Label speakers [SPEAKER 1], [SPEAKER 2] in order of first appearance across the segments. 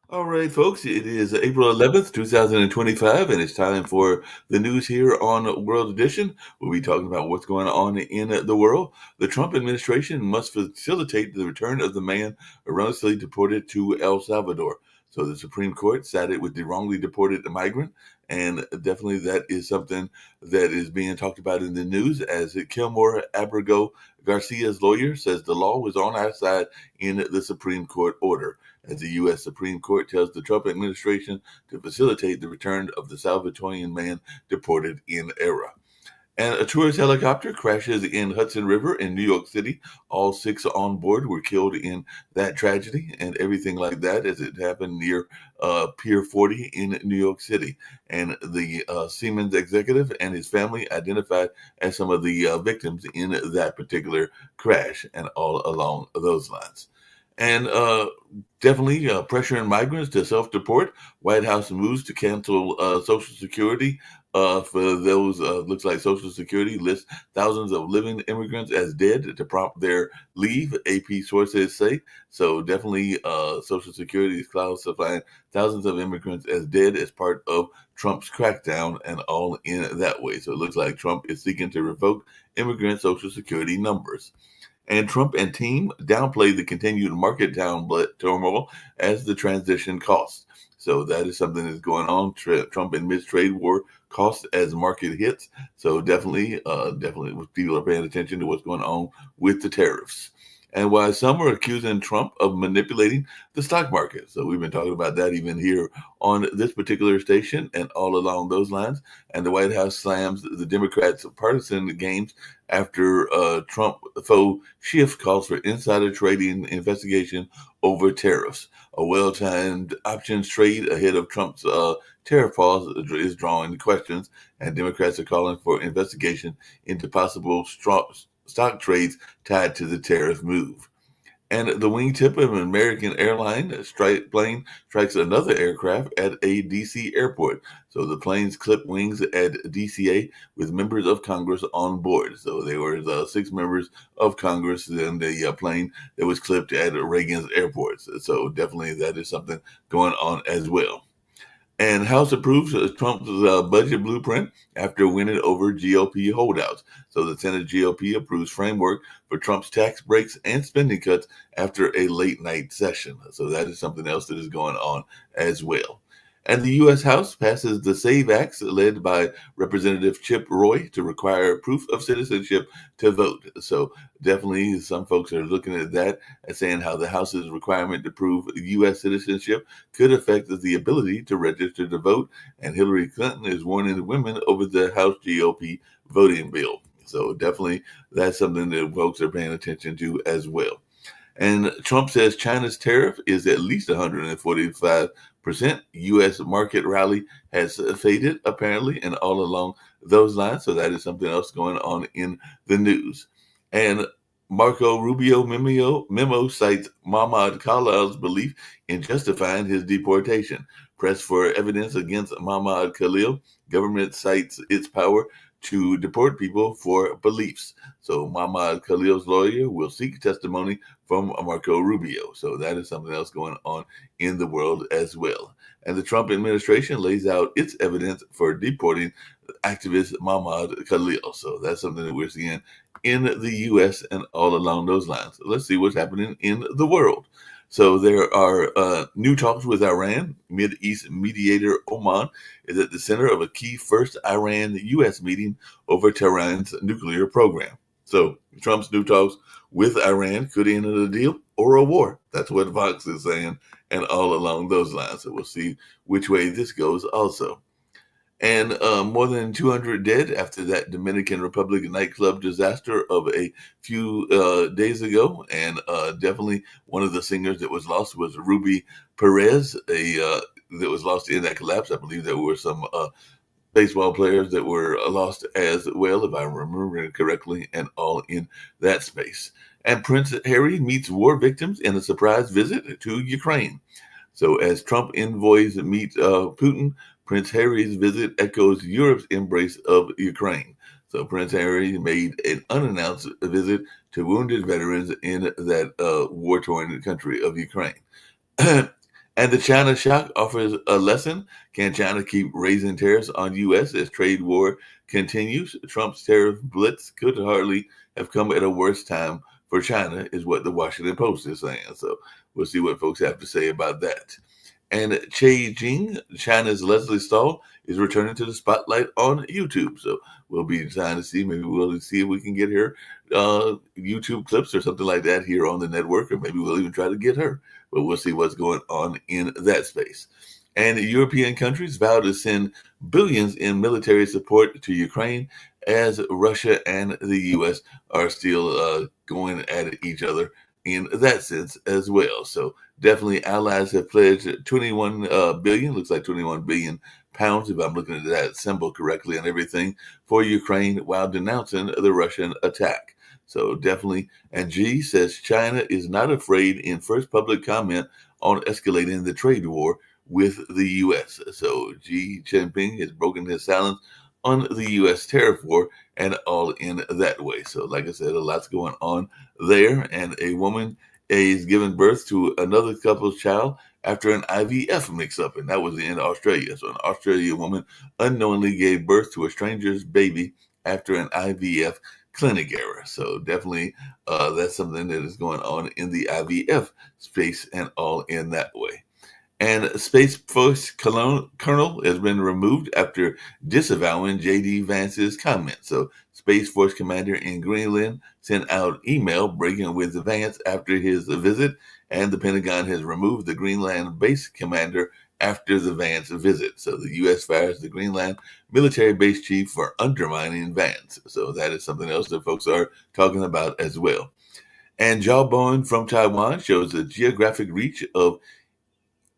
[SPEAKER 1] All right, folks, it is April 11th, 2025, and it's time for the news here on World Edition. We'll be talking about what's going on in the world. The Trump administration must facilitate the return of the man erroneously deported to El Salvador. So the Supreme Court sided with the wrongly deported migrant, and definitely that is something that is being talked about in the news as Kilmore Abrego Garcia's lawyer says the law was on our side in the Supreme Court order as the U.S. Supreme Court tells the Trump administration to facilitate the return of the Salvadoran man deported in error. And a tourist helicopter crashes in Hudson River in New York City. All six on board were killed in that tragedy and everything like that as it happened near Pier 40 in New York City. And the Siemens executive and his family identified as some of the victims in that particular crash and all along those lines. And definitely pressuring migrants to self-deport. White House moves to cancel Social Security for those. Looks like Social Security lists thousands of living immigrants as dead to prompt their leave. AP sources say so. Definitely, Social Security is classifying thousands of immigrants as dead as part of Trump's crackdown, and all in that way. So it looks like Trump is seeking to revoke immigrant Social Security numbers. And Trump and team downplayed the continued market turmoil as the transition costs. So that is something that's going on. Trump admits trade war costs as market hits. So definitely, people are paying attention to what's going on with the tariffs. And while some are accusing Trump of manipulating the stock market. So we've been talking about that even here on this particular station and all along those lines. And the White House slams the Democrats' partisan gains after Trump faux shift calls for insider trading investigation over tariffs. A well-timed options trade ahead of Trump's tariff pause is drawing questions, and Democrats are calling for investigation into possible stock trades tied to the tariff move. And the wingtip of an American airline plane strikes another aircraft at a D.C. airport. So the planes clipped wings at DCA with members of Congress on board. So there were six members of Congress in the plane that was clipped at Reagan's airport. So definitely that is something going on as well. And House approves Trump's budget blueprint after winning over GOP holdouts. So the Senate GOP approves framework for Trump's tax breaks and spending cuts after a late night session. So that is something else that is going on as well. And the U.S. House passes the SAVE Act led by Representative Chip Roy to require proof of citizenship to vote. So definitely some folks are looking at that and saying how the House's requirement to prove U.S. citizenship could affect the ability to register to vote. And Hillary Clinton is warning women over the House GOP voting bill. So definitely that's something that folks are paying attention to as well. And Trump says China's tariff is at least 145%. U.S. market rally has faded, apparently, and all along those lines. So that is something else going on in the news. And Marco Rubio memo cites Mahmoud Khalal's belief in justifying his deportation. Press for evidence against Mahmoud Khalil. Government cites its power to deport people for beliefs. So Mahmoud Khalil's lawyer will seek testimony from Marco Rubio. So that is something else going on in the world as well. And the Trump administration lays out its evidence for deporting activist Mahmoud Khalil. So that's something that we're seeing in the U.S. and all along those lines. Let's see what's happening in the world. So there are new talks with Iran. Mideast mediator Oman is at the center of a key first Iran-U.S. meeting over Tehran's nuclear program. So Trump's new talks with Iran could end in a deal or a war. That's what Vox is saying, and all along those lines. So we'll see which way this goes also. And more than 200 dead after that Dominican Republic nightclub disaster of a few days ago. And definitely one of the singers that was lost was Ruby Perez, that was lost in that collapse. I believe there were some baseball players that were lost as well, if I remember correctly, and all in that space. And Prince Harry meets war victims in a surprise visit to Ukraine. So, as Trump envoys meet Putin, Prince Harry's visit echoes Europe's embrace of Ukraine. So, Prince Harry made an unannounced visit to wounded veterans in that war torn country of Ukraine. And the China shock offers a lesson. Can China keep raising tariffs on U.S. as trade war continues? Trump's tariff blitz could hardly have come at a worse time for China, is what the Washington Post is saying. So we'll see what folks have to say about that. And Che Jing, China's Leslie Stahl, is returning to the spotlight on YouTube. So we'll be trying to see, maybe we'll see if we can get her YouTube clips or something like that here on the network, or maybe we'll even try to get her. But we'll see what's going on in that space. And European countries vow to send billions in military support to Ukraine as Russia and the U.S. are still going at each other in that sense as well. So definitely allies have pledged 21 billion, looks like 21 billion pounds, if I'm looking at that symbol correctly and everything, for Ukraine while denouncing the Russian attack. So definitely, and Xi says China is not afraid in first public comment on escalating the trade war with the U.S. So Xi Jinping has broken his silence on the U.S. tariff war and all in that way. So like I said, a lot's going on there. And a woman is giving birth to another couple's child after an IVF mix-up, and that was in Australia. So an Australian woman unknowingly gave birth to a stranger's baby after an IVF clinic error. So definitely that's something that is going on in the IVF space and all in that way. And Space Force Colonel has been removed after disavowing J.D. Vance's comments. So Space Force Commander in Greenland sent out email breaking with Vance after his visit, and the Pentagon has removed the Greenland base commander after the Vance visit. So the U.S. fires the Greenland military base chief for undermining Vance. So that is something else that folks are talking about as well. And Jawbone from Taiwan shows the geographic reach of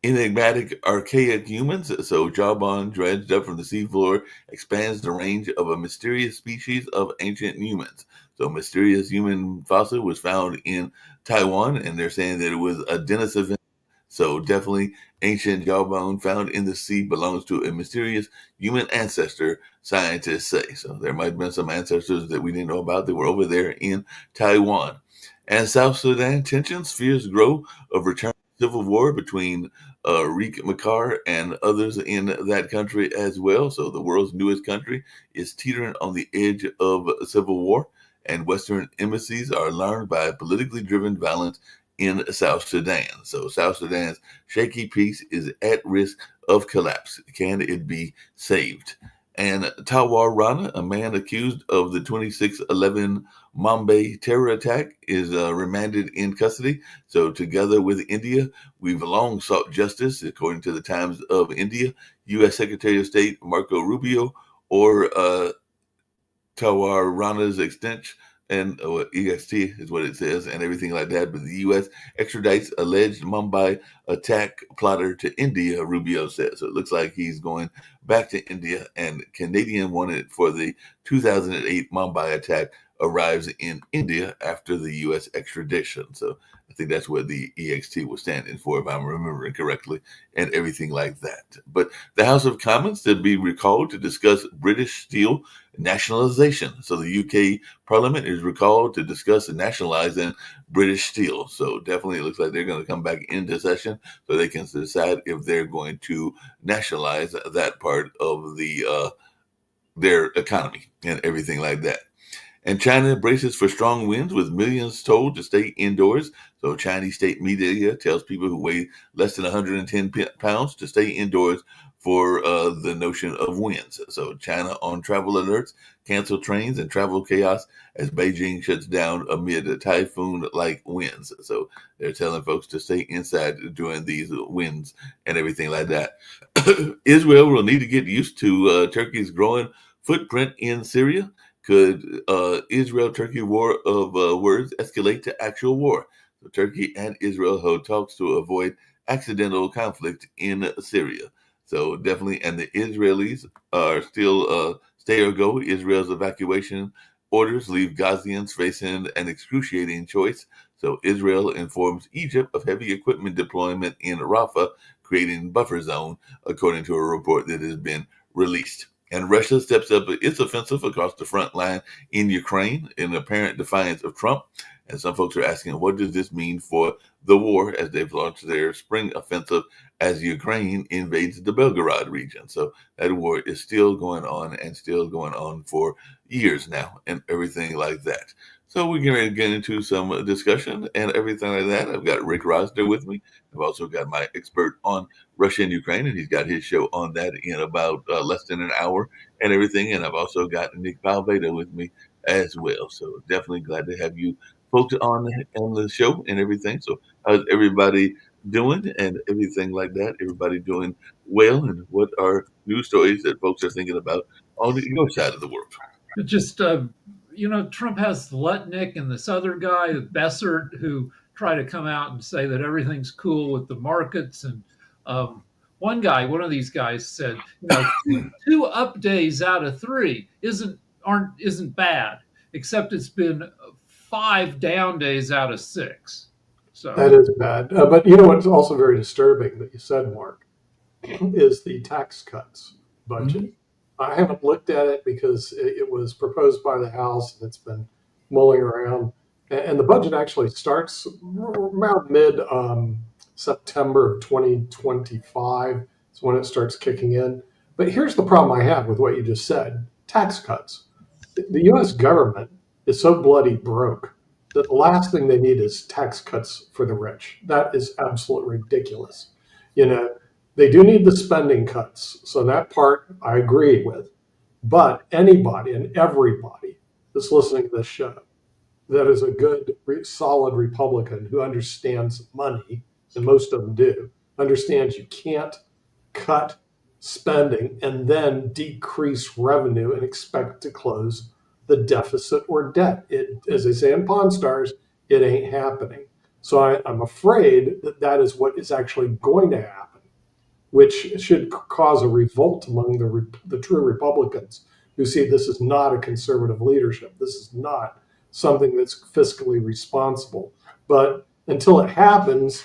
[SPEAKER 1] enigmatic archaic humans. So Jawbone, dredged up from the seafloor, expands the range of a mysterious species of ancient humans. So mysterious human fossil was found in Taiwan, and they're saying that it was a Denisovan. So definitely ancient jawbone found in the sea belongs to a mysterious human ancestor, scientists say. So there might have been some ancestors that we didn't know about that were over there in Taiwan. And South Sudan tensions, fears grow of return civil war between Riek Machar and others in that country as well. So the world's newest country is teetering on the edge of civil war, and Western embassies are alarmed by politically driven violence in South Sudan. So South Sudan's shaky peace is at risk of collapse. Can it be saved? And Tawar Rana, a man accused of the 26/11 Mumbai terror attack, is remanded in custody. So together with India, we've long sought justice, according to the Times of India. U.S. Secretary of State Marco Rubio or Tawar Rana's extension, and EXT is what it says, and everything like that. But the U.S. extradites alleged Mumbai attack plotter to India, Rubio says. So it looks like he's going back to India, and Canadian wanted for the 2008 Mumbai attack arrives in India after the U.S. extradition. So I think that's what the EXT was standing for, if I'm remembering correctly, and everything like that. But the House of Commons to be recalled to discuss British Steel nationalization. So the UK Parliament is recalled to discuss nationalizing British Steel. So definitely it looks like they're going to come back into session so they can decide if they're going to nationalize that part of the their economy and everything like that. And China braces for strong winds with millions told to stay indoors. So Chinese state media tells people who weigh less than 110 pounds to stay indoors for the notion of winds. So China on travel alerts, cancel trains, and travel chaos as Beijing shuts down amid typhoon-like winds. So they're telling folks to stay inside during these winds and everything like that. Israel will need to get used to Turkey's growing footprint in Syria. Could Israel-Turkey war of words escalate to actual war? So Turkey and Israel hold talks to avoid accidental conflict in Syria. So definitely, and the Israelis are still stay or go. Israel's evacuation orders leave Gazians facing an excruciating choice. So Israel informs Egypt of heavy equipment deployment in Rafah, creating buffer zone, according to a report that has been released. And Russia steps up its offensive across the front line in Ukraine in apparent defiance of Trump. And some folks are asking, what does this mean for the war as they've launched their spring offensive as Ukraine invades the Belgorod region? So that war is still going on and still going on for years now and everything like that. So we're going to get into some discussion and everything like that. I've got Rick Rosner with me. I've also got my expert on Russia and Ukraine, and he's got his show on that in about less than an hour and everything. And I've also got Nick Palveda with me as well. So definitely glad to have you folks on the show and everything. So how's everybody doing and everything like that? Everybody doing well, and what are news stories that folks are thinking about on your side of the world?
[SPEAKER 2] Just Trump has Lutnick and this other guy, Bessert, who try to come out and say that everything's cool with the markets. And one of these guys said, two up days out of three isn't bad, except it's been 5 down days out of 6. So
[SPEAKER 3] That is bad. But you know what's also very disturbing that you said, Mark, is the tax cuts budget.
[SPEAKER 2] Mhm.
[SPEAKER 3] I haven't looked at it because it was proposed by the House and it's been mulling around. And the budget actually starts around mid September of 2025. Is when it starts kicking in. But here's the problem I have with what you just said: tax cuts. The U.S. government is so bloody broke that the last thing they need is tax cuts for the rich. That is absolutely ridiculous. You know, they do need the spending cuts. So that part I agree with. But anybody and everybody that's listening to this show that is a good, solid Republican who understands money, and most of them do, understands you can't cut spending and then decrease revenue and expect to close the deficit or debt. It, as they say in Pawn Stars, it ain't happening. So I'm afraid that that is what is actually going to happen, which should cause a revolt among the true Republicans who see this is not a conservative leadership. This is not something that's fiscally responsible. But until it happens,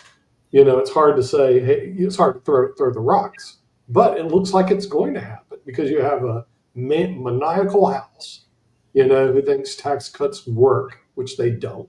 [SPEAKER 3] it's hard to say, hey, it's hard to throw the rocks. But it looks like it's going to happen because you have a maniacal House, who thinks tax cuts work, which they don't.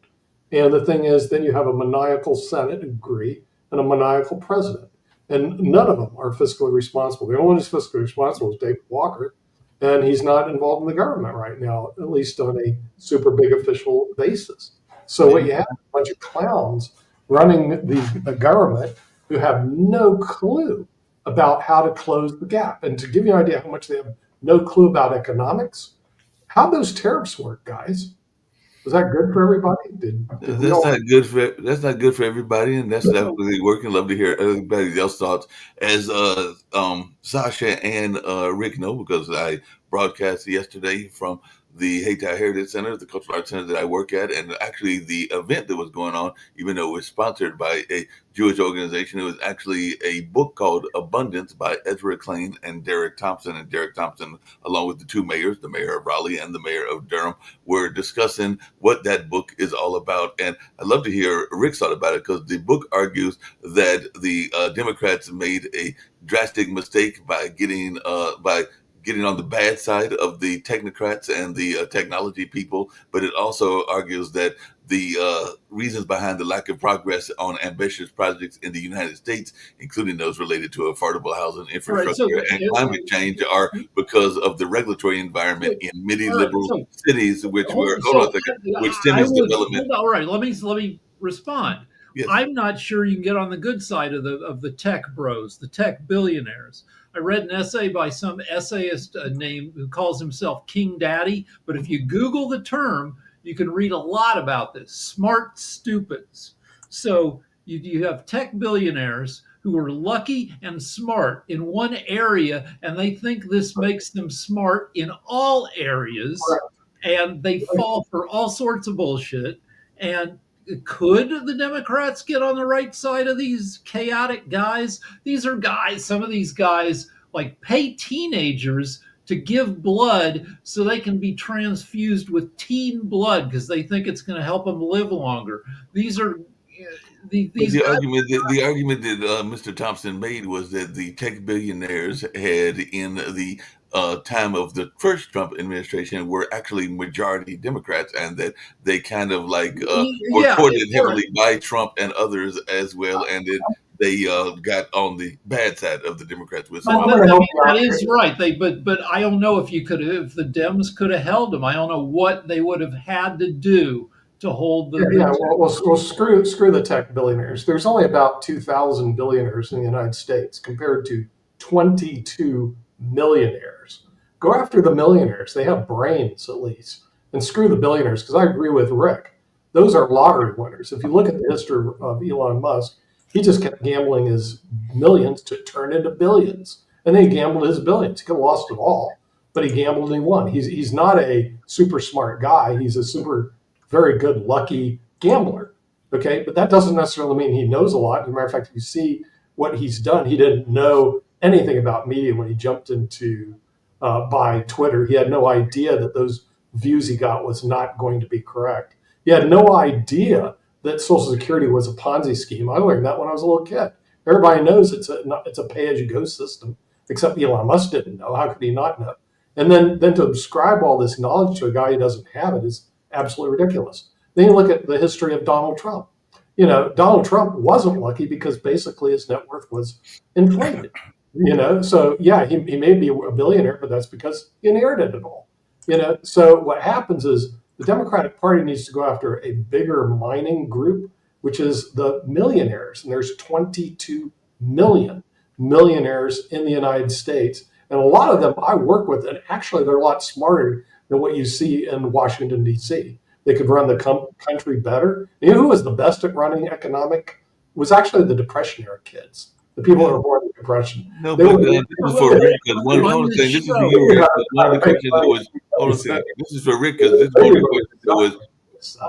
[SPEAKER 3] And the thing is, then you have a maniacal Senate who agree and a maniacal president. And none of them are fiscally responsible. The only one who's fiscally responsible is David Walker, and he's not involved in the government right now, at least on a super big official basis. So what you have is a bunch of clowns running the government who have no clue about how to close the gap. And to give you an idea how much they have no clue about economics, how those tariffs work, guys? Was that good for everybody? Did we all?
[SPEAKER 1] That's not good for everybody, and that's definitely working. Love to hear everybody else's thoughts. As Sasha and Rick know, because I broadcast yesterday from the Hayti Heritage Center, the cultural arts center that I work at, and actually the event that was going on, even though it was sponsored by a Jewish organization, it was actually a book called Abundance by Ezra Klein and Derek Thompson. And Derek Thompson, along with the two mayors, the mayor of Raleigh and the mayor of Durham, were discussing what that book is all about. And I'd love to hear Rick's thought about it, because the book argues that the Democrats made a drastic mistake by getting on the bad side of the technocrats and the technology people, but it also argues that the reasons behind the lack of progress on ambitious projects in the United States, including those related to affordable housing infrastructure and climate change, are because of the regulatory environment in many liberal cities, which stimulates development.
[SPEAKER 2] All right, let me respond.
[SPEAKER 1] Yes.
[SPEAKER 2] I'm not sure you can get on the good side of the tech bros, the tech billionaires. I read an essay by some essayist named who calls himself King Daddy. But if you Google the term, you can read a lot about this. Smart stupids. So you have tech billionaires who are lucky and smart in one area, and they think this makes them smart in all areas, and they fall for all sorts of bullshit. And could the Democrats get on the right side of these chaotic guys? These are guys, some of these guys like pay teenagers to give blood so they can be transfused with teen blood because they think it's going to help them live longer. These are these
[SPEAKER 1] The argument that Mr. Thompson made was that the tech billionaires had, in the time of the first Trump administration, were actually majority Democrats, and that they kind of like were
[SPEAKER 2] yeah,
[SPEAKER 1] courted heavily by Trump and others as well, and that they got on the bad side of the Democrats with some.
[SPEAKER 2] That is right. But I don't know if the Dems could have held them. I don't know what they would have had to do to hold the.
[SPEAKER 3] Well, screw the tech billionaires. There's only about 2,000 billionaires in the United States compared to 22 millionaires. Go after the millionaires. They have brains at least. And screw the billionaires, because I agree with Rick. Those are lottery winners. If you look at the history of Elon Musk, he just kept gambling his millions to turn into billions. And then he gambled his billions. He could have lost it all, but he gambled and he won. He's not a super smart guy. He's a very good, lucky gambler. Okay, but that doesn't necessarily mean he knows a lot. As a matter of fact, if you see what he's done, he didn't know anything about media when he jumped into buy Twitter. He had no idea that those views he got was not going to be correct. He had no idea that Social Security was a Ponzi scheme. I learned that when I was a little kid. Everybody knows it's a pay-as-you-go system, except Elon Musk didn't know. How could he not know? And then to ascribe all this knowledge to a guy who doesn't have it is absolutely ridiculous. Then you look at the history of Donald Trump. Donald Trump wasn't lucky because basically his net worth was inflated. So yeah, he may be a billionaire, but that's because he inherited it all. So what happens is the Democratic Party needs to go after a bigger mining group, which is the millionaires. And there's 22 million millionaires in the United States. And a lot of them I work with, and actually they're a lot smarter than what you see in Washington, D.C. They could run the country better. You know who was the best at running economic? It was actually the Depression era kids. The people that were born in the Depression.
[SPEAKER 1] No, but this is for Rick. One other thing, this is for you, Rick. One of the questions that was, this is for Rick, because this is one of the questions that was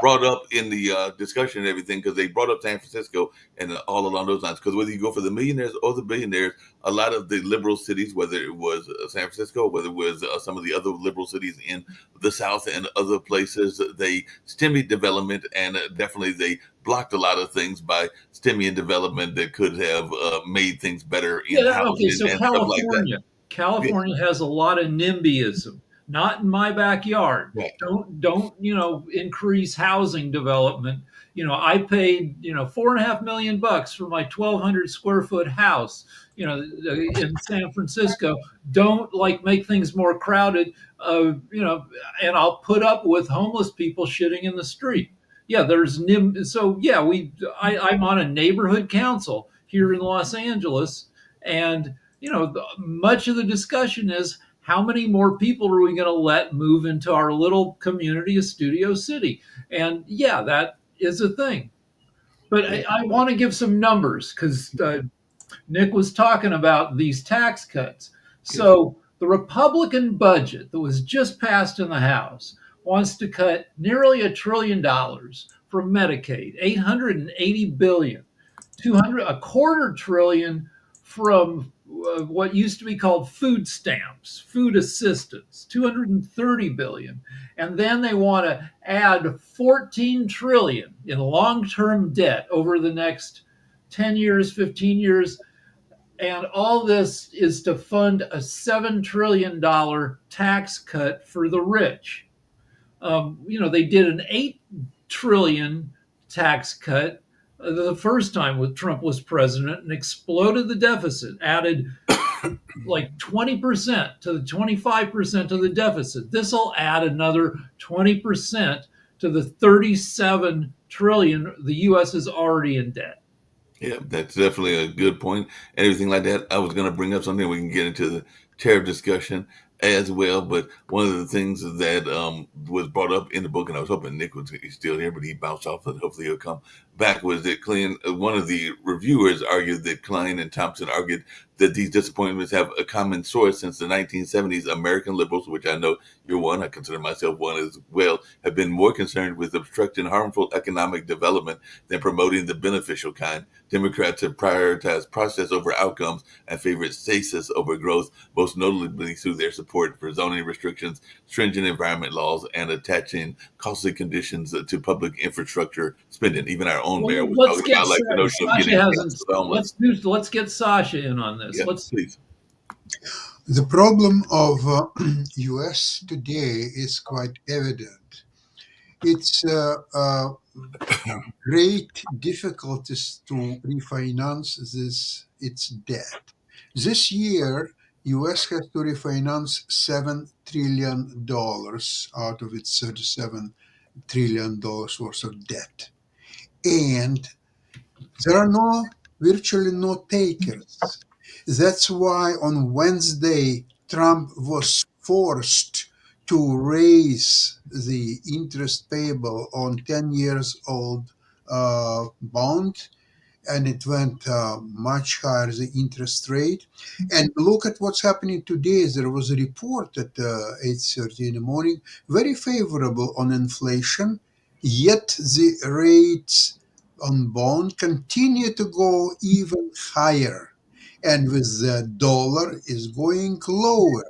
[SPEAKER 1] brought up in the discussion and everything, because they brought up San Francisco and all along those lines. Because whether you go for the millionaires or the billionaires, a lot of the liberal cities, whether it was San Francisco, whether it was some of the other liberal cities in the South and other places, they stymied development, and definitely they blocked a lot of things by stymiing development that could have made things better in housing
[SPEAKER 2] so
[SPEAKER 1] and
[SPEAKER 2] California,
[SPEAKER 1] stuff like that.
[SPEAKER 2] California has a lot of NIMBYism. Not in my backyard.
[SPEAKER 1] Right.
[SPEAKER 2] Don't increase housing development. I paid $4.5 million for my 1,200 square foot house. In San Francisco. Don't make things more crowded. And I'll put up with homeless people shitting in the street. Yeah, there's NIM. So yeah, I'm on a neighborhood council here in Los Angeles, and much of the discussion is, how many more people are we going to let move into our little community of Studio City? And yeah, that is a thing. But I want to give some numbers, because Nick was talking about these tax cuts. So the Republican budget that was just passed in the House wants to cut nearly $1 trillion from Medicaid, $880 billion, $250 billion from what used to be called food stamps, food assistance, $230 billion. And then they want to add $14 trillion in long-term debt over the next 10 years, 15 years. And all this is to fund a $7 trillion tax cut for the rich. They did an $8 trillion tax cut the first time when Trump was president, and exploded the deficit, added like 20% to the 25% of the deficit. This will add another 20% to the 37 trillion the U.S. is already in debt.
[SPEAKER 1] Yeah, that's definitely a good point. Everything like that. I was going to bring up something we can get into the tariff discussion as well. But one of the things that was brought up in the book, and I was hoping Nick was still here, but he bounced off, and hopefully he'll come back. Was that Klein? One of the reviewers argued that Klein and Thompson argued that these disappointments have a common source since the 1970s. American liberals, which I know you're one, I consider myself one as well, have been more concerned with obstructing harmful economic development than promoting the beneficial kind. Democrats have prioritized process over outcomes and favored stasis over growth, most notably through their support for zoning restrictions, stringent environment laws, and attaching costly conditions to public infrastructure spending. Even our own mayor
[SPEAKER 2] Well,
[SPEAKER 1] was
[SPEAKER 2] let's
[SPEAKER 1] talking
[SPEAKER 2] get
[SPEAKER 1] about like the notion of
[SPEAKER 2] Sasha
[SPEAKER 1] getting
[SPEAKER 2] hasn't.
[SPEAKER 1] council homeless.
[SPEAKER 2] Let's get Sasha in on this.
[SPEAKER 1] Yeah, please.
[SPEAKER 4] The problem of US today is quite evident. It's great difficulties to refinance its debt. This year, US has to refinance $7 trillion out of its $37 trillion worth of debt. And there are virtually no takers. That's why on Wednesday, Trump was forced to raise the interest payable on 10 years old bond, and it went much higher, the interest rate. And look at what's happening today. There was a report at 8:30 in the morning, very favorable on inflation, yet the rates on bond continue to go even higher. And with the dollar is going lower.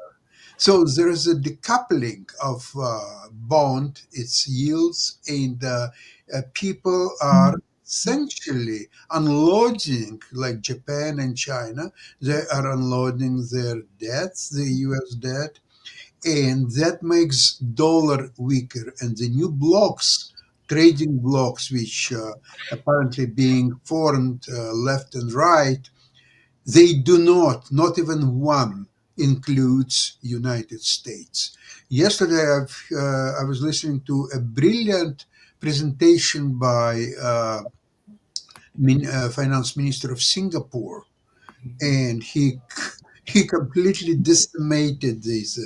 [SPEAKER 4] So there is a decoupling of bond, its yields, and people are essentially unloading, like Japan and China, they are unloading their debts, the US debt, and that makes dollar weaker. And the new blocks, trading blocks, which apparently being formed left and right, they do not even one includes United States. Yesterday, I was listening to a brilliant presentation by Finance Minister of Singapore, and he completely decimated these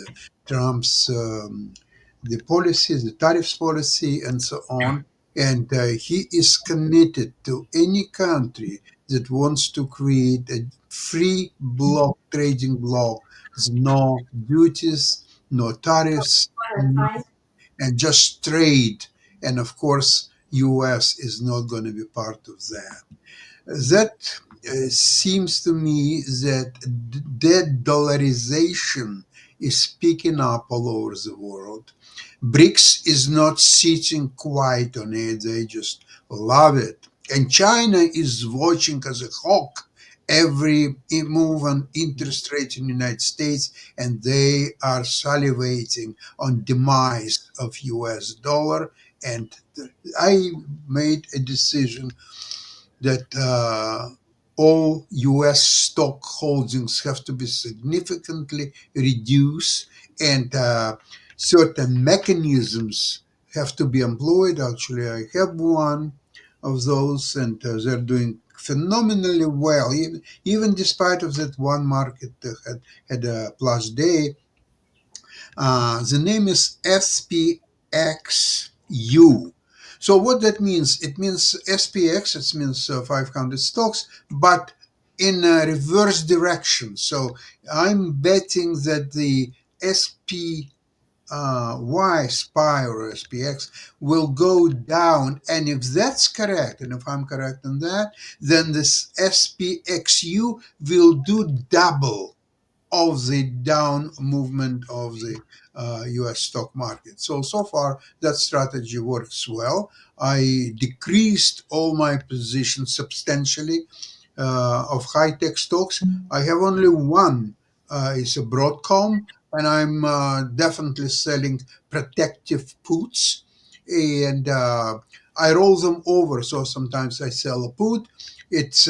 [SPEAKER 4] Trump's the policies, the tariffs policy, and so on. And he is committed to any country that wants to create a free block, trading block, with no duties, no tariffs, and just trade. And of course, US is not going to be part of that. That seems to me that debt dollarization is picking up all over the world. BRICS is not sitting quiet on it, they just love it. And China is watching as a hawk every move on interest rates in the United States, and they are salivating on demise of US dollar. And I made a decision that all US stock holdings have to be significantly reduced, and certain mechanisms have to be employed. Actually, I have one of those, and they're doing phenomenally well, even despite of that one market that had a plus day. The name is SPXU. So what that means? It means SPX, it means 500 stocks, but in a reverse direction. So I'm betting that the SPY, SPY or SPX, will go down. And if that's correct, and if I'm correct on that, then this SPXU will do double of the down movement of the US stock market. So far, that strategy works well. I decreased all my positions substantially of high tech stocks. I have only one, it's a Broadcom, and I'm definitely selling protective puts. And I roll them over. So sometimes I sell a put. It's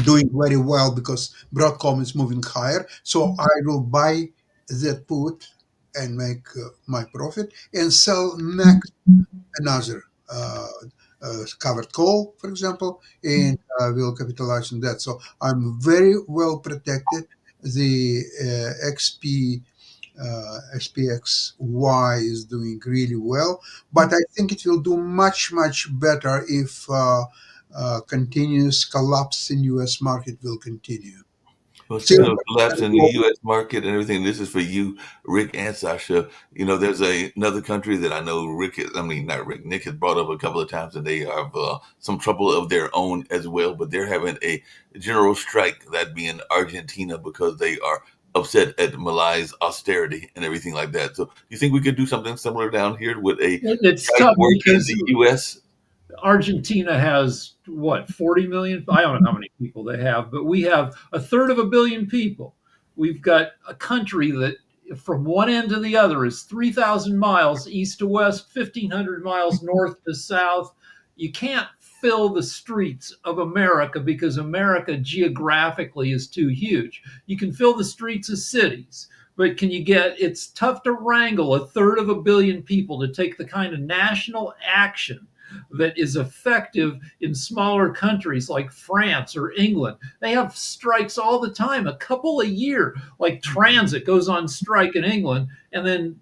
[SPEAKER 4] doing very well because Broadcom is moving higher. So I will buy that put and make my profit and sell next another covered call, for example, and will capitalize on that. So I'm very well protected. The SPXY is doing really well, but I think it will do much, much better if continuous collapse in U.S. market will continue.
[SPEAKER 1] Well,
[SPEAKER 4] So,
[SPEAKER 1] speaking of collapse in the U.S. market and everything, this is for you, Rick and Sasha. There's another country that I know not Rick, Nick has brought up a couple of times, and they have some trouble of their own as well. But they're having a general strike, that being Argentina, because they are upset at Malay's austerity and everything like that. So, do you think we could do something similar down here with a
[SPEAKER 2] It's
[SPEAKER 1] strike
[SPEAKER 2] tough
[SPEAKER 1] work in
[SPEAKER 2] because
[SPEAKER 1] the U.S.?
[SPEAKER 2] Argentina has what, 40 million? I don't know how many people they have, but we have a third of a billion people. We've got a country that from one end to the other is 3,000 miles east to west, 1,500 miles north to south. You can't fill the streets of America because America geographically is too huge. You can fill the streets of cities, but it's tough to wrangle a third of a billion people to take the kind of national action that is effective in smaller countries like France or England. They have strikes all the time, a couple a year, like transit goes on strike in England, and then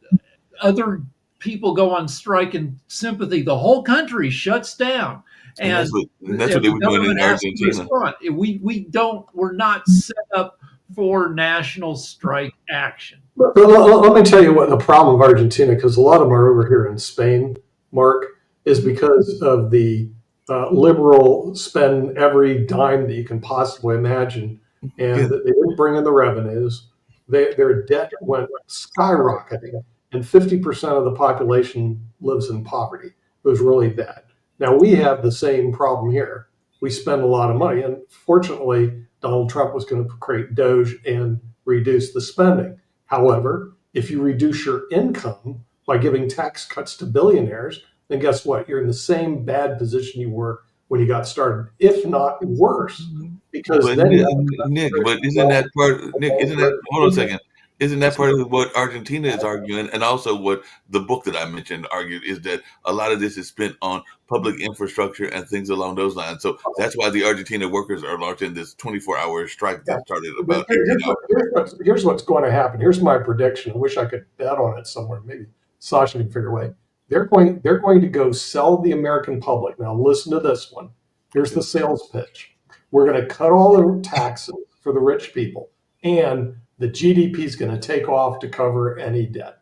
[SPEAKER 2] other people go on strike in sympathy. The whole country shuts down.
[SPEAKER 1] And
[SPEAKER 2] And
[SPEAKER 1] that's what they
[SPEAKER 2] the
[SPEAKER 1] were doing in
[SPEAKER 2] government has to
[SPEAKER 1] Argentina.
[SPEAKER 2] respond. We're not set up for national strike action.
[SPEAKER 3] But let me tell you what the problem of Argentina, because a lot of them are over here in Spain, Mark, is because of the liberal spend every dime that you can possibly imagine, and
[SPEAKER 1] Yeah.
[SPEAKER 3] that they didn't bring in the revenues. Their debt went skyrocketing, and 50% of the population lives in poverty. It was really bad. Now we have the same problem here. We spend a lot of money, and fortunately, Donald Trump was going to create Doge and reduce the spending. However, if you reduce your income by giving tax cuts to billionaires, then guess what? You're in the same bad position you were when you got started, if not worse. Because
[SPEAKER 1] But
[SPEAKER 3] then you
[SPEAKER 1] Nick,
[SPEAKER 3] have
[SPEAKER 1] but isn't that part? Nick, isn't that? Hold on a second. Isn't that part of what Argentina is arguing, and also what the book that I mentioned argued is that a lot of this is spent on public infrastructure and things along those lines. So that's why the Argentina workers are launching this 24-hour strike that started about 18 hours.
[SPEAKER 3] Here's what's going to happen. Here's my prediction. I wish I could bet on it somewhere. Maybe Sasha can figure a way. They're going to go sell the American public. Now listen to this one. Here's the sales pitch. We're going to cut all the taxes for the rich people, and the GDP is going to take off to cover any debt.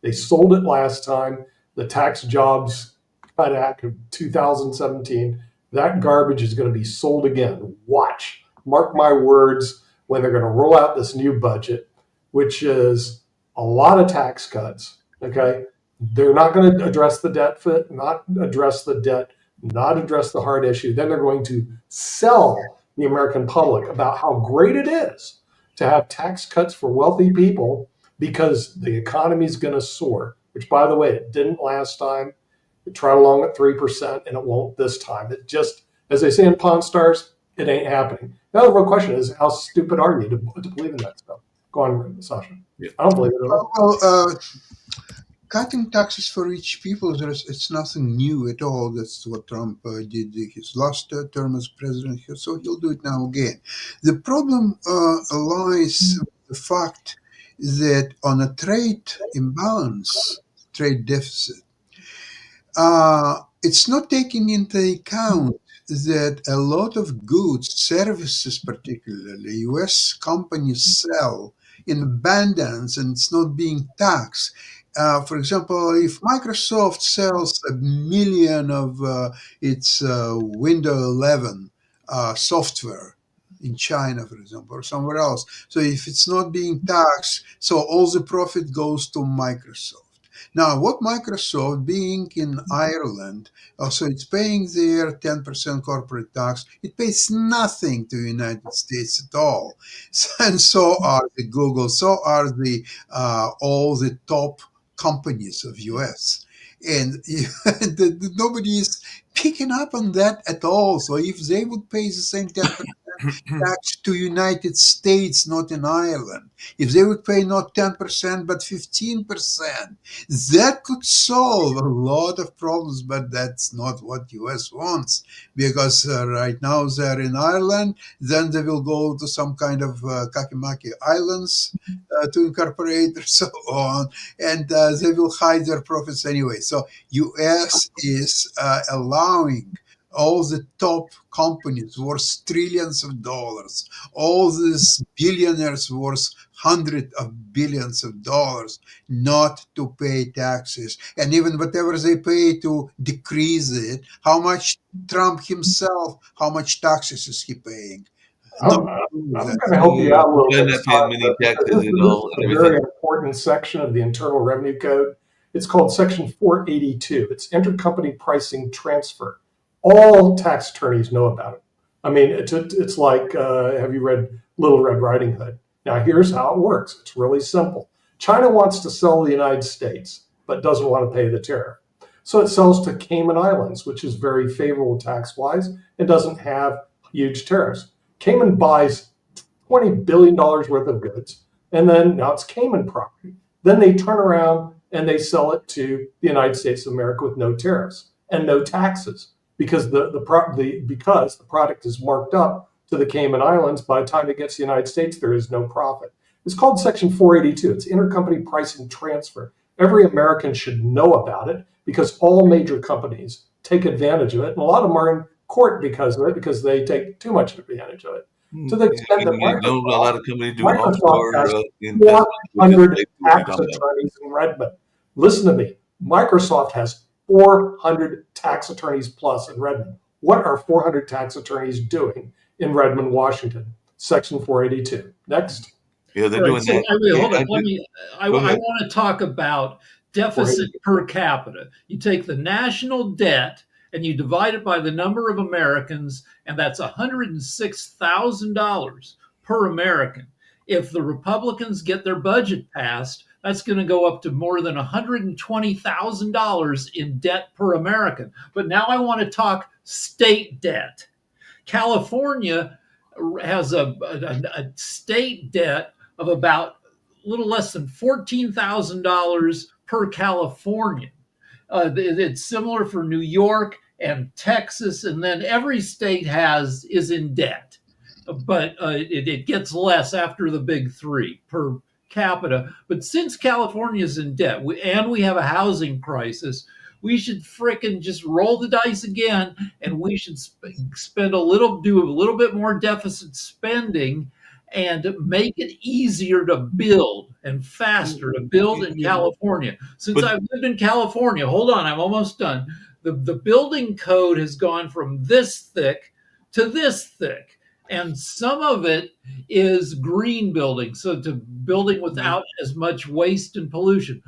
[SPEAKER 3] They sold it last time. The Tax Jobs Cut Act of 2017. That garbage is going to be sold again. Watch. Mark my words when they're going to roll out this new budget, which is a lot of tax cuts. Okay. They're not going to address the debt fit, not address the debt, not address the hard issue. Then they're going to sell the American public about how great it is to have tax cuts for wealthy people because the economy is going to soar, which, by the way, it didn't last time. It tried along at 3%, and it won't this time. It just, as they say in Pawn Stars, it ain't happening. Now, the real question is, how stupid are you to believe in that stuff? Go on, Sasha.
[SPEAKER 1] Yeah.
[SPEAKER 3] I don't believe it at all.
[SPEAKER 4] Well, cutting taxes for rich people, it's nothing new at all. That's what Trump did his last term as president, so he'll do it now again. The problem lies with the fact that on a trade imbalance, trade deficit, it's not taking into account that a lot of goods, services particularly, US companies sell in abundance and it's not being taxed. For example, if Microsoft sells 1 million of its Windows 11 software in China, for example, or somewhere else, so if it's not being taxed, so all the profit goes to Microsoft. Now, what Microsoft, being in Ireland, so it's paying their 10% corporate tax, it pays nothing to the United States at all. And so are the Google, so are the all the top companies of US. And nobody is picking up on that at all. So if they would pay the same 10%, tax to United States, not in Ireland. If they would pay not 10% but 15%, that could solve a lot of problems. But that's not what US wants, because right now they're in Ireland. Then they will go to some kind of Kakimaki Islands to incorporate, or so on, and they will hide their profits anyway. So US is allowing all the top companies worth trillions of dollars, all these billionaires worth hundreds of billions of dollars, not to pay taxes. And even whatever they pay to decrease it, how much Trump himself, how much taxes is he paying?
[SPEAKER 3] I'm,
[SPEAKER 4] No,
[SPEAKER 3] I'm going to help you out a little
[SPEAKER 1] Try
[SPEAKER 3] bit,
[SPEAKER 1] not to have
[SPEAKER 3] Scott,
[SPEAKER 1] many
[SPEAKER 3] because
[SPEAKER 1] taxes
[SPEAKER 3] this
[SPEAKER 1] and all
[SPEAKER 3] is
[SPEAKER 1] and
[SPEAKER 3] a very
[SPEAKER 1] everything.
[SPEAKER 3] important section of the Internal Revenue Code. It's called Section 482. It's intercompany pricing transfer. All tax attorneys know about it. I mean, it's like, have you read Little Red Riding Hood? Now, here's how it works. It's really simple. China wants to sell the United States, but doesn't want to pay the tariff. So it sells to Cayman Islands, which is very favorable tax-wise and doesn't have huge tariffs. Cayman buys $20 billion worth of goods, and then now it's Cayman property. Then they turn around and they sell it to the United States of America with no tariffs and no taxes, because because the product is marked up to the Cayman Islands. By the time it gets to the United States, there is no profit. It's called Section 482. It's intercompany pricing transfer. Every American should know about it, because all major companies take advantage of it, and a lot of them are in court because of it, because they take too much advantage of it. To the extent that
[SPEAKER 1] Don't a lot of companies do
[SPEAKER 3] Microsoft
[SPEAKER 1] offshore
[SPEAKER 3] has
[SPEAKER 1] investment, which is
[SPEAKER 3] 400
[SPEAKER 1] basically what you're
[SPEAKER 3] tax
[SPEAKER 1] talking about.
[SPEAKER 3] attorneys in Redmond. Listen to me. Microsoft has 400 tax attorneys plus in Redmond. What are 400 tax attorneys doing in Redmond, Washington? Section 482. Next.
[SPEAKER 1] Yeah, they're
[SPEAKER 2] All right,
[SPEAKER 1] doing
[SPEAKER 2] so
[SPEAKER 1] that.
[SPEAKER 2] hold
[SPEAKER 1] I
[SPEAKER 2] on. I
[SPEAKER 1] go ahead.
[SPEAKER 2] want to talk about deficit per capita. You take the national debt and you divide it by the number of Americans, and that's $106,000 per American. If the Republicans get their budget passed, that's going to go up to more than $120,000 in debt per American. But now I want to talk state debt. California has a state debt of about a little less than $14,000 per Californian. It's similar for New York and Texas, and then every state is in debt, but it gets less after the big three per capita. But since California is in debt and we have a housing crisis, we should frickin' just roll the dice again, and we should do a little bit more deficit spending and make it easier to build and faster to build in California. Since
[SPEAKER 1] But
[SPEAKER 2] I've lived in California, hold on, I'm almost done. The building code has gone from this thick to this thick. And some of it is green building, so to building without as much waste and pollution.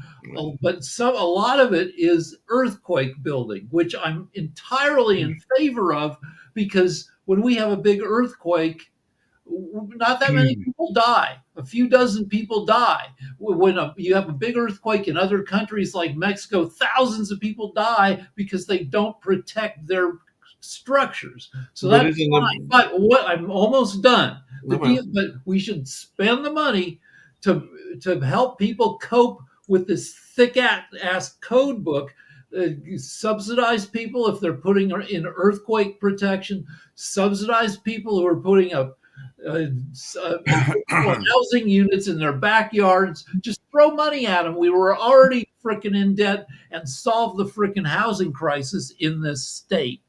[SPEAKER 2] But a lot of it is earthquake building, which I'm entirely in favor of, because when we have a big earthquake, not that many people die. A few dozen people die. When you have a big earthquake in other countries like Mexico, thousands of people die because they don't protect their structures. So
[SPEAKER 1] but
[SPEAKER 2] that's
[SPEAKER 1] isn't
[SPEAKER 2] fine. But I'm almost done.
[SPEAKER 1] no,
[SPEAKER 2] But we should spend the money to help people cope with this thick ass code book. Subsidize people if they're putting in earthquake protection. Subsidize people who are putting up housing units in their backyards. Just throw money at them. We were already freaking in debt, and solve the freaking housing crisis in this state.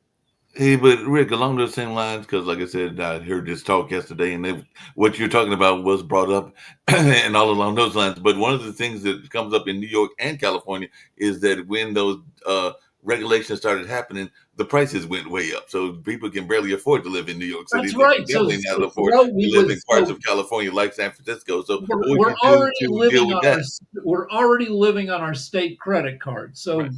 [SPEAKER 1] Hey, but Rick, along those same lines, because like I said, I heard this talk yesterday, and what you're talking about was brought up, and all along those lines. But one of the things that comes up in New York and California is that when those regulations started happening, the prices went way up. So people can barely afford to live in New York City.
[SPEAKER 2] That's
[SPEAKER 1] They
[SPEAKER 2] right.
[SPEAKER 1] can
[SPEAKER 2] So,
[SPEAKER 1] definitely not afford
[SPEAKER 2] so
[SPEAKER 1] to
[SPEAKER 2] we
[SPEAKER 1] live in
[SPEAKER 2] was
[SPEAKER 1] parts
[SPEAKER 2] so
[SPEAKER 1] of California like San Francisco. So what
[SPEAKER 2] we're
[SPEAKER 1] would you
[SPEAKER 2] already
[SPEAKER 1] do to
[SPEAKER 2] living
[SPEAKER 1] deal with
[SPEAKER 2] on
[SPEAKER 1] that?
[SPEAKER 2] we're already living on our state credit card. So
[SPEAKER 1] Right.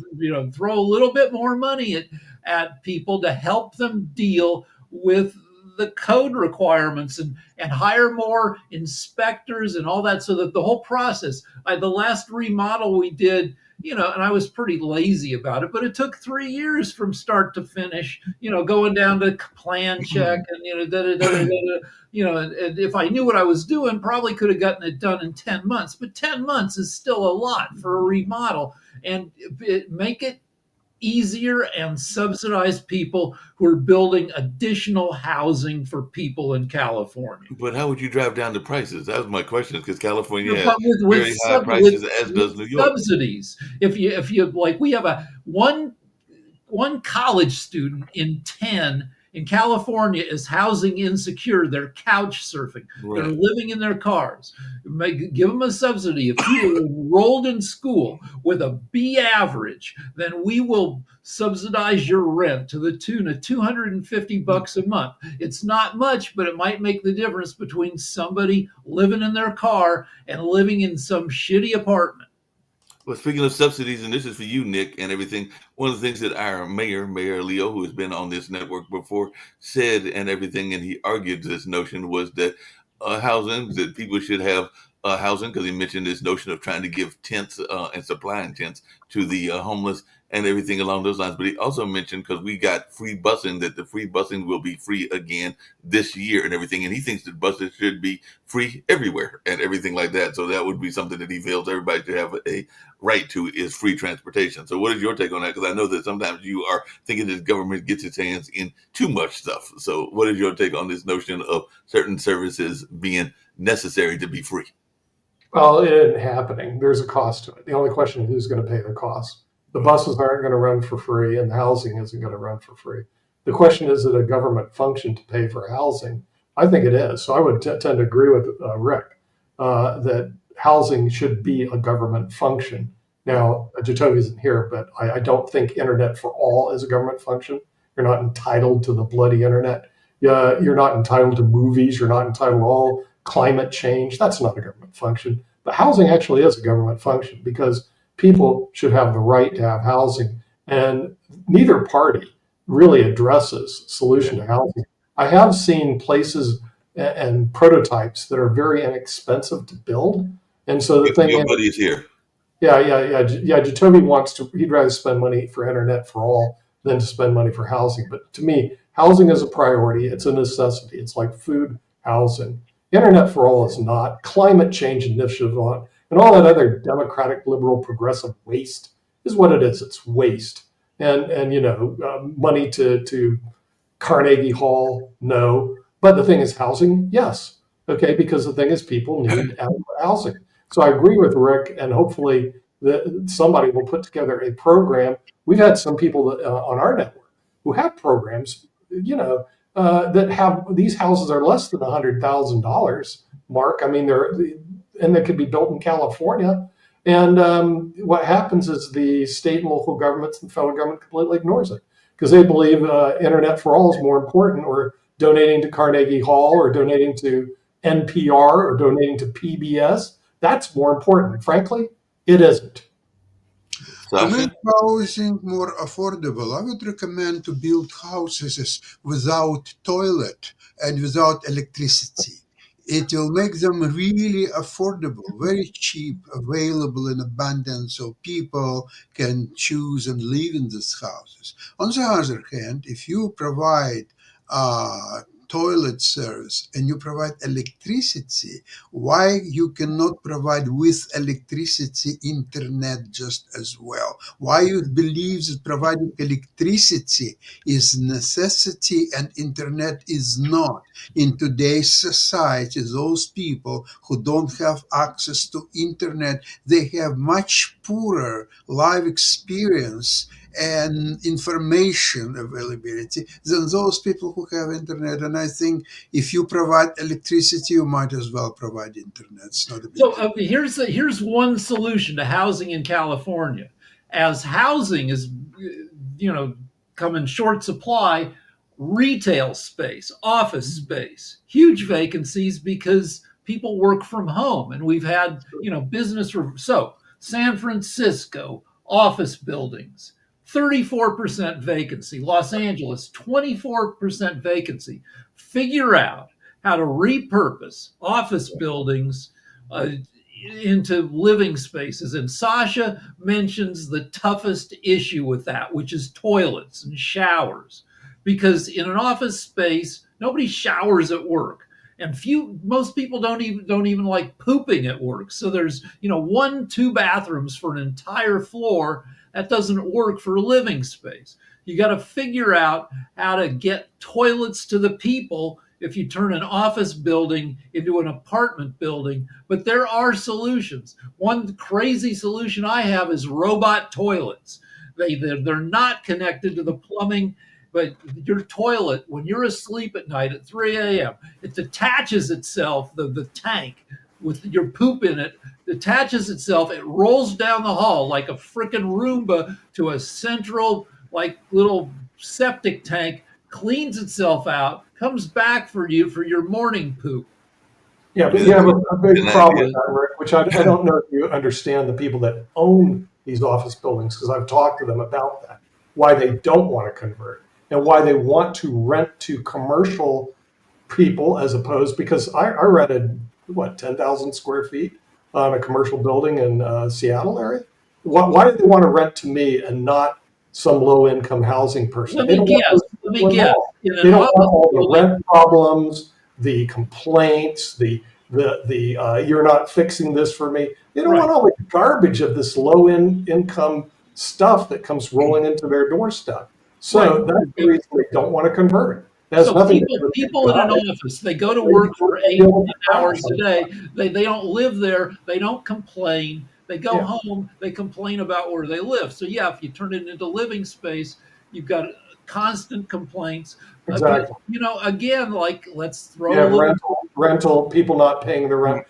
[SPEAKER 2] throw a little bit more money at people to help them deal with the code requirements and hire more inspectors and all that, so that the whole process, the last remodel we did, and I was pretty lazy about it, but it took 3 years from start to finish, going down to plan check and, and if I knew what I was doing, probably could have gotten it done in 10 months, but 10 months is still a lot for a remodel. And make it easier and subsidize people who are building additional housing for people in California.
[SPEAKER 1] But how would you drive down the prices? That was my question, because California has
[SPEAKER 2] With
[SPEAKER 1] very high prices, as does New York.
[SPEAKER 2] Subsidies. If you like, we have one college student in 10 in California is housing insecure. They're couch surfing.
[SPEAKER 1] Right.
[SPEAKER 2] They're living in their cars. Give them a subsidy. If you are enrolled in school with a B average, then we will subsidize your rent to the tune of $250 a month. It's not much, but it might make the difference between somebody living in their car and living in some shitty apartment.
[SPEAKER 1] Well, speaking of subsidies, and this is for you, Nick, and everything, one of the things that our Mayor Leo, who has been on this network before, said and everything, and he argued this notion was that housing, that people should have housing, because he mentioned this notion of trying to give tents and supplying tents to the homeless and everything along those lines. But he also mentioned, because we got free busing, that the free busing will be free again this year and everything. And he thinks that buses should be free everywhere and everything like that. So that would be something that he feels everybody should have a right to, is free transportation. So what is your take on that? Because I know that sometimes you are thinking that government gets its hands in too much stuff. So what is your take on this notion of certain services being necessary to be free?
[SPEAKER 3] Well, it isn't happening. There's a cost to it. The only question is who's going to pay the cost. The buses aren't going to run for free, and the housing isn't going to run for free. The question is it a government function to pay for housing? I think it is. So I would tend to agree with Rick that housing should be a government function. Now, Jacoby isn't here, but I don't think internet for all is a government function. You're not entitled to the bloody internet. You're not entitled to movies. You're not entitled to all climate change. That's not a government function. But housing actually is a government function, because people should have the right to have housing. And neither party really addresses solution to housing. I have seen places and prototypes that are very inexpensive to build. And so the thing
[SPEAKER 1] Your buddy is here.
[SPEAKER 3] Yeah. Jacoby he'd rather spend money for internet for all than to spend money for housing. But to me, housing is a priority. It's a necessity. It's like food, housing. Internet for all is not. Climate change initiative on, and all that other democratic, liberal, progressive waste is what it is. It's waste. And money to Carnegie Hall, no. But the thing is, housing, yes. Okay, because the thing is, people need housing. So I agree with Rick, and hopefully somebody will put together a program. We've had some people on our network who have programs, that have, these houses are less than $100,000, Mark. I mean, they could be built in California. And what happens is the state and local governments and federal government completely ignores it, because they believe internet for all is more important, or donating to Carnegie Hall, or donating to NPR, or donating to PBS. That's more important. Frankly, it isn't.
[SPEAKER 4] To make housing more affordable, I would recommend to build houses without toilet and without electricity. It will make them really affordable, very cheap, available in abundance, so people can choose and live in these houses. On the other hand, if you provide toilet service and you provide electricity, why you cannot provide with electricity internet just as well? Why you believe that providing electricity is necessity and internet is not? In today's society, those people who don't have access to internet, they have much poorer life experience and information availability than those people who have internet. And I think if you provide electricity, you might as well provide internet. It's not a big
[SPEAKER 2] So here's one solution to housing in California. As housing is, come in short supply, retail space, office space, huge vacancies because people work from home, and we've had business. So San Francisco office buildings 34% vacancy. Los Angeles, 24% vacancy. Figure out how to repurpose office buildings into living spaces. And Sasha mentions the toughest issue with that, which is toilets and showers. Because in an office space, nobody showers at work. And most people don't even like pooping at work. So there's 1-2 bathrooms for an entire floor. That doesn't work for a living space. You got to figure out how to get toilets to the people if you turn an office building into an apartment building. But there are solutions. One crazy solution I have is robot toilets. They're not connected to the plumbing, but your toilet, when you're asleep at night at 3 a.m., it detaches itself, the tank with your poop in it, detaches itself, it rolls down the hall like a freaking Roomba to a central, like, little septic tank, cleans itself out, comes back for you for your morning poop.
[SPEAKER 3] Yeah, but you have a big problem with that, Rick, which I don't know if you understand the people that own these office buildings, because I've talked to them about that, why they don't want to convert and why they want to rent to commercial people as opposed, because I rented, 10,000 square feet on a commercial building in Seattle area. Why do they want to rent to me and not some low-income housing person?
[SPEAKER 2] Let me guess.
[SPEAKER 3] They don't want all the rent problems, the complaints, the you're not fixing this for me. They don't want all the garbage of this low-income stuff that comes rolling into their doorstep. So that's the reason they don't want to convert.
[SPEAKER 2] So people in an office, they go to work for 8 hours a day. They don't live there. They don't complain. They go home. They complain about where they live. So if you turn it into living space, you've got constant complaints.
[SPEAKER 3] Exactly.
[SPEAKER 2] But, again, like, let's throw a little
[SPEAKER 3] rental, people not paying the rent.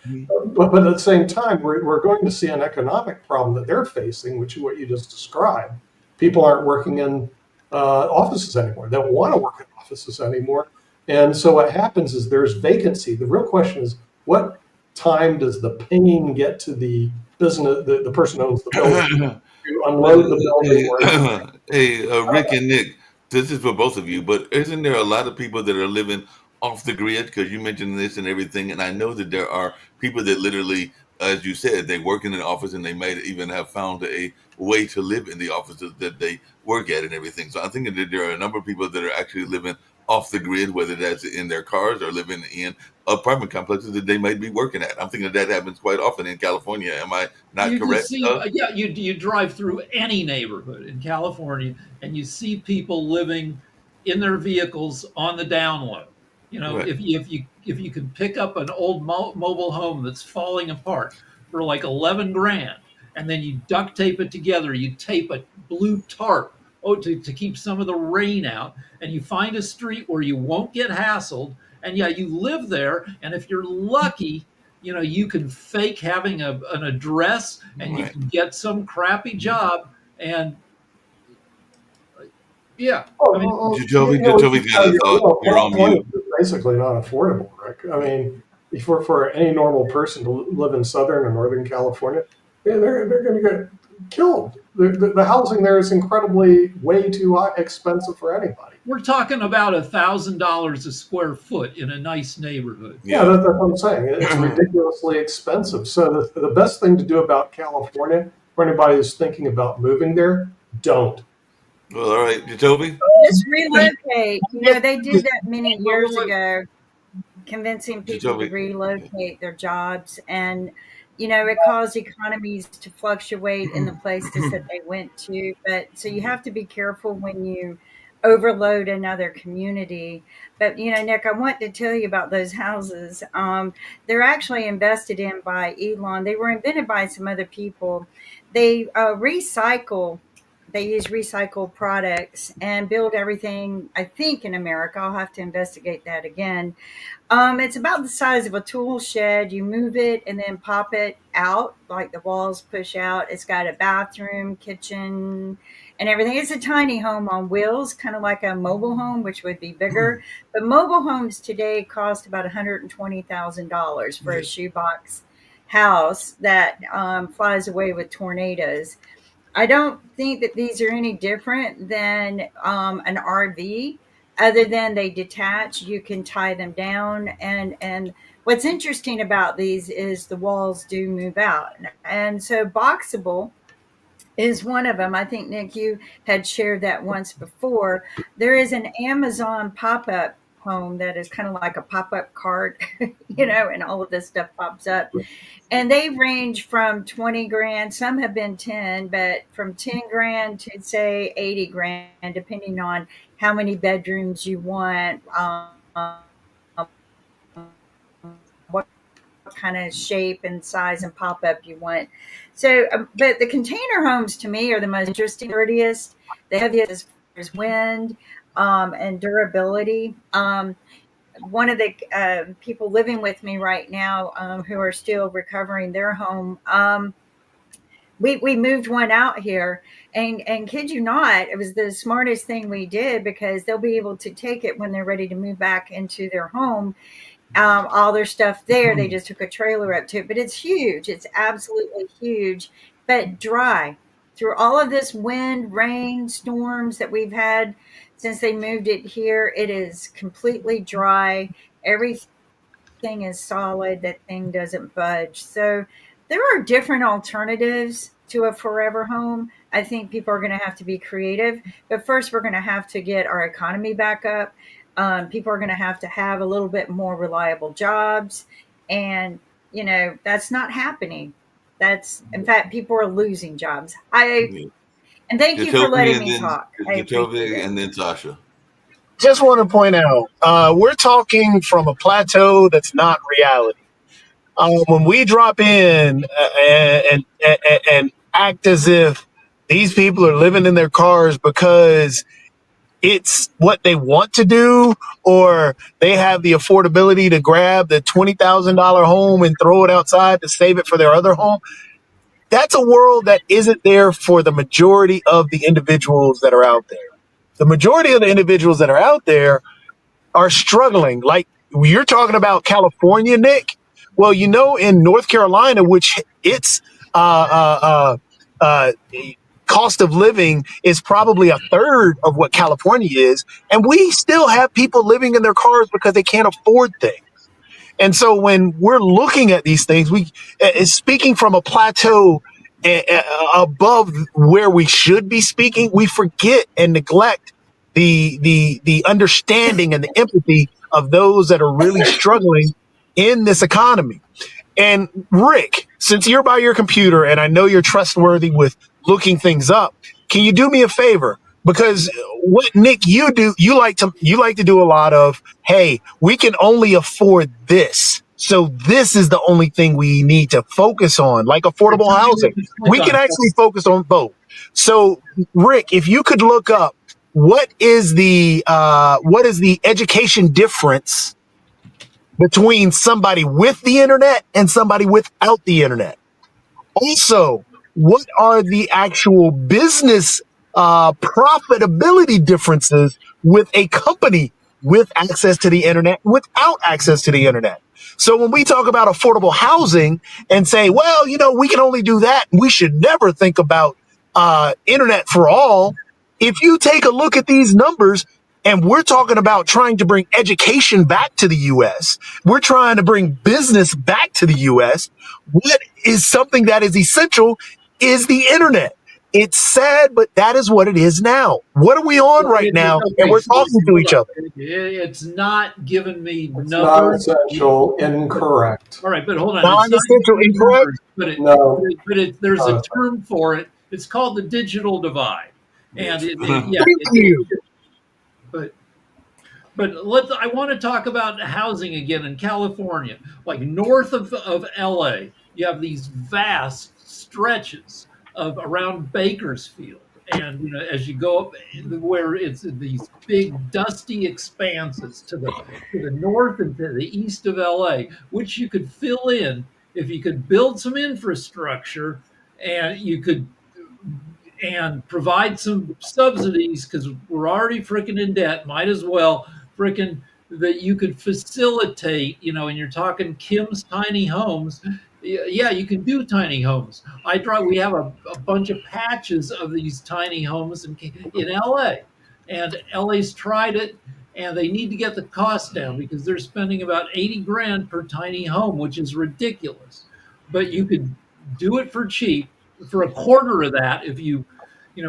[SPEAKER 3] But at the same time, we're going to see an economic problem that they're facing, which is what you just described. People aren't working in offices anymore. They don't want to work in offices anymore. And so what happens is there's vacancy. The real question is, what time does the ping get to the business, the person who owns the building, to unload the building?
[SPEAKER 1] Hey, Rick and Nick, this is for both of you, but isn't there a lot of people that are living off the grid? Because you mentioned this and everything, and I know that there are people that literally, as you said, they work in an office and they might even have found a way to live in the offices that they work at and everything. So I'm thinking that there are a number of people that are actually living off the grid, whether that's in their cars or living in apartment complexes that they might be working at. I'm thinking that happens quite often in California. Am I not correct?
[SPEAKER 2] You drive through any neighborhood in California and you see people living in their vehicles on the down low.
[SPEAKER 1] Right.
[SPEAKER 2] If you can pick up an old mobile home that's falling apart for like 11 grand, and then you duct tape it together, you tape a blue tarp to keep some of the rain out, and you find a street where you won't get hassled, and you live there, and if you're lucky, you can fake having an address, and you can get some crappy job, and
[SPEAKER 1] Jacoby's got a thought. You're on mute.
[SPEAKER 3] Basically not affordable, Rick. I mean, for any normal person to live in Southern or Northern California, they're going to get killed. The housing there is incredibly way too expensive for anybody.
[SPEAKER 2] We're talking about $1,000 a square foot in a nice neighborhood.
[SPEAKER 3] Yeah, that's what I'm saying. It's ridiculously expensive. So the best thing to do about California, for anybody who's thinking about moving there, don't.
[SPEAKER 1] Well, all right, Jacoby?
[SPEAKER 5] Just relocate. They did that many years ago, convincing people to relocate their jobs. And, it caused economies to fluctuate in the places that they went to. But so you have to be careful when you overload another community. But, Nick, I want to tell you about those houses. They're actually invested in by Elon. They were invented by some other people. They recycle. They use recycled products and build everything, I think, in America. I'll have to investigate that again. It's about the size of a tool shed. You move it and then pop it out, like the walls push out. It's got a bathroom, kitchen, and everything. It's a tiny home on wheels, kind of like a mobile home, which would be bigger. But mobile homes today cost about $120,000 for a shoebox house that flies away with tornadoes. I don't think that these are any different than an RV, other than they detach. You can tie them down, and what's interesting about these is the walls do move out, and so Boxable is one of them. I think, Nick, you had shared that once before. There is an Amazon pop up home that is kind of like a pop up cart, and all of this stuff pops up. And they range from 20 grand. Some have been 10, but from 10 grand to say 80 grand, depending on how many bedrooms you want, what kind of shape and size and pop up you want. So, but the container homes to me are the most interesting, sturdiest, the heaviest as far as wind and durability. One of the people living with me right now who are still recovering their home, we moved one out here, and kid you not, it was the smartest thing we did, because they'll be able to take it when they're ready to move back into their home. All their stuff there. They just took a trailer up to it, but it's huge. It's absolutely huge, but dry through all of this wind, rain, storms that we've had since they moved it here. It is completely dry. Everything is solid. That thing doesn't budge. So there are different alternatives to a forever home. I think people are going to have to be creative, but first we're going to have to get our economy back up. People are going to have a little bit more reliable jobs, and that's not happening. That's, in fact, people are losing jobs. And thank you for
[SPEAKER 1] Jacoby
[SPEAKER 5] letting
[SPEAKER 1] and
[SPEAKER 5] me
[SPEAKER 1] then
[SPEAKER 5] talk. I appreciate
[SPEAKER 1] Jacoby
[SPEAKER 5] it.
[SPEAKER 1] and then Sasha.
[SPEAKER 6] Just want to point out, we're talking from a plateau that's not reality. When we drop in and act as if these people are living in their cars because it's what they want to do, or they have the affordability to grab the $20,000 home and throw it outside to save it for their other home. That's a world that isn't there for the majority of the individuals that are out there. The majority of the individuals that are out there are struggling. Like you're talking about California, Nick. Well, in North Carolina, which its cost of living is probably a third of what California is, and we still have people living in their cars because they can't afford things. And so when we're looking at these things, we speaking from a plateau above where we should be speaking, we forget and neglect the understanding and the empathy of those that are really struggling in this economy. And Rick, since you're by your computer and I know you're trustworthy with looking things up, can you do me a favor? Because what Nick, you like to do a lot of, hey, we can only afford this. So this is the only thing we need to focus on, like affordable housing. We can actually focus on both. So Rick, if you could look up what is the education difference between somebody with the internet and somebody without the internet. Also, what are the actual business profitability differences with a company with access to the internet, without access to the internet? So when we talk about affordable housing and say, well, we can only do that, we should never think about internet for all. If you take a look at these numbers, and we're talking about trying to bring education back to the U.S., we're trying to bring business back to the U.S., what is something that is essential is the internet. It's sad, but that is what it is now. What are we on right now? And we're talking to each other.
[SPEAKER 2] It's not giving me
[SPEAKER 3] It's
[SPEAKER 2] numbers.
[SPEAKER 3] non-essential, incorrect.
[SPEAKER 2] All right, but hold on.
[SPEAKER 6] Non-essential, incorrect?
[SPEAKER 3] No.
[SPEAKER 2] There's a term for it. It's called the digital divide. And but I want to talk about housing again in California. Like north of LA, you have these vast stretches of around Bakersfield. And as you go up where it's these big dusty expanses to the north and to the east of LA, which you could fill in if you could build some infrastructure and you could provide some subsidies, because we're already freaking in debt. Might as well freaking that you could facilitate, and you're talking Kim's tiny homes. Yeah, you can do tiny homes. We have a bunch of patches of these tiny homes in LA, and LA's tried it, and they need to get the cost down because they're spending about 80 grand per tiny home, which is ridiculous. But you could do it for cheap, for a quarter of that if you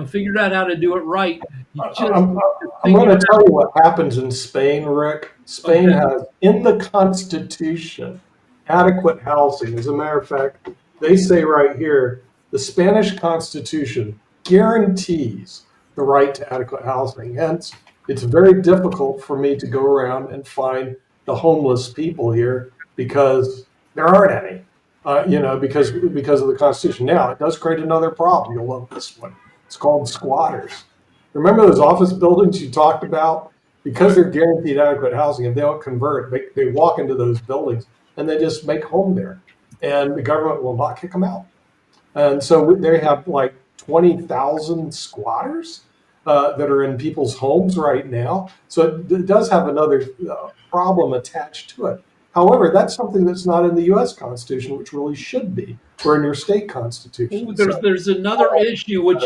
[SPEAKER 2] figured out how to do it right. You just
[SPEAKER 3] I'm,
[SPEAKER 2] need to
[SPEAKER 3] I'm going
[SPEAKER 2] figure
[SPEAKER 3] to tell you what happens in Spain, Rick.
[SPEAKER 2] out.
[SPEAKER 3] Spain
[SPEAKER 2] Okay.
[SPEAKER 3] has in the Constitution adequate housing. As a matter of fact, they say right here the Spanish Constitution guarantees the right to adequate housing. Hence, it's very difficult for me to go around and find the homeless people here because there aren't any. Because of the Constitution. Now, it does create another problem. You'll love this one. It's called squatters. Remember those office buildings you talked about? Because they're guaranteed adequate housing, if they don't convert, they walk into those buildings and they just make home there. And the government will not kick them out. And so they have like 20,000 squatters that are in people's homes right now. So it does have another problem attached to it. However, that's something that's not in the U.S. Constitution, which really should be, or in your state constitution.
[SPEAKER 2] Ooh,
[SPEAKER 3] So
[SPEAKER 2] there's another issue
[SPEAKER 3] deal with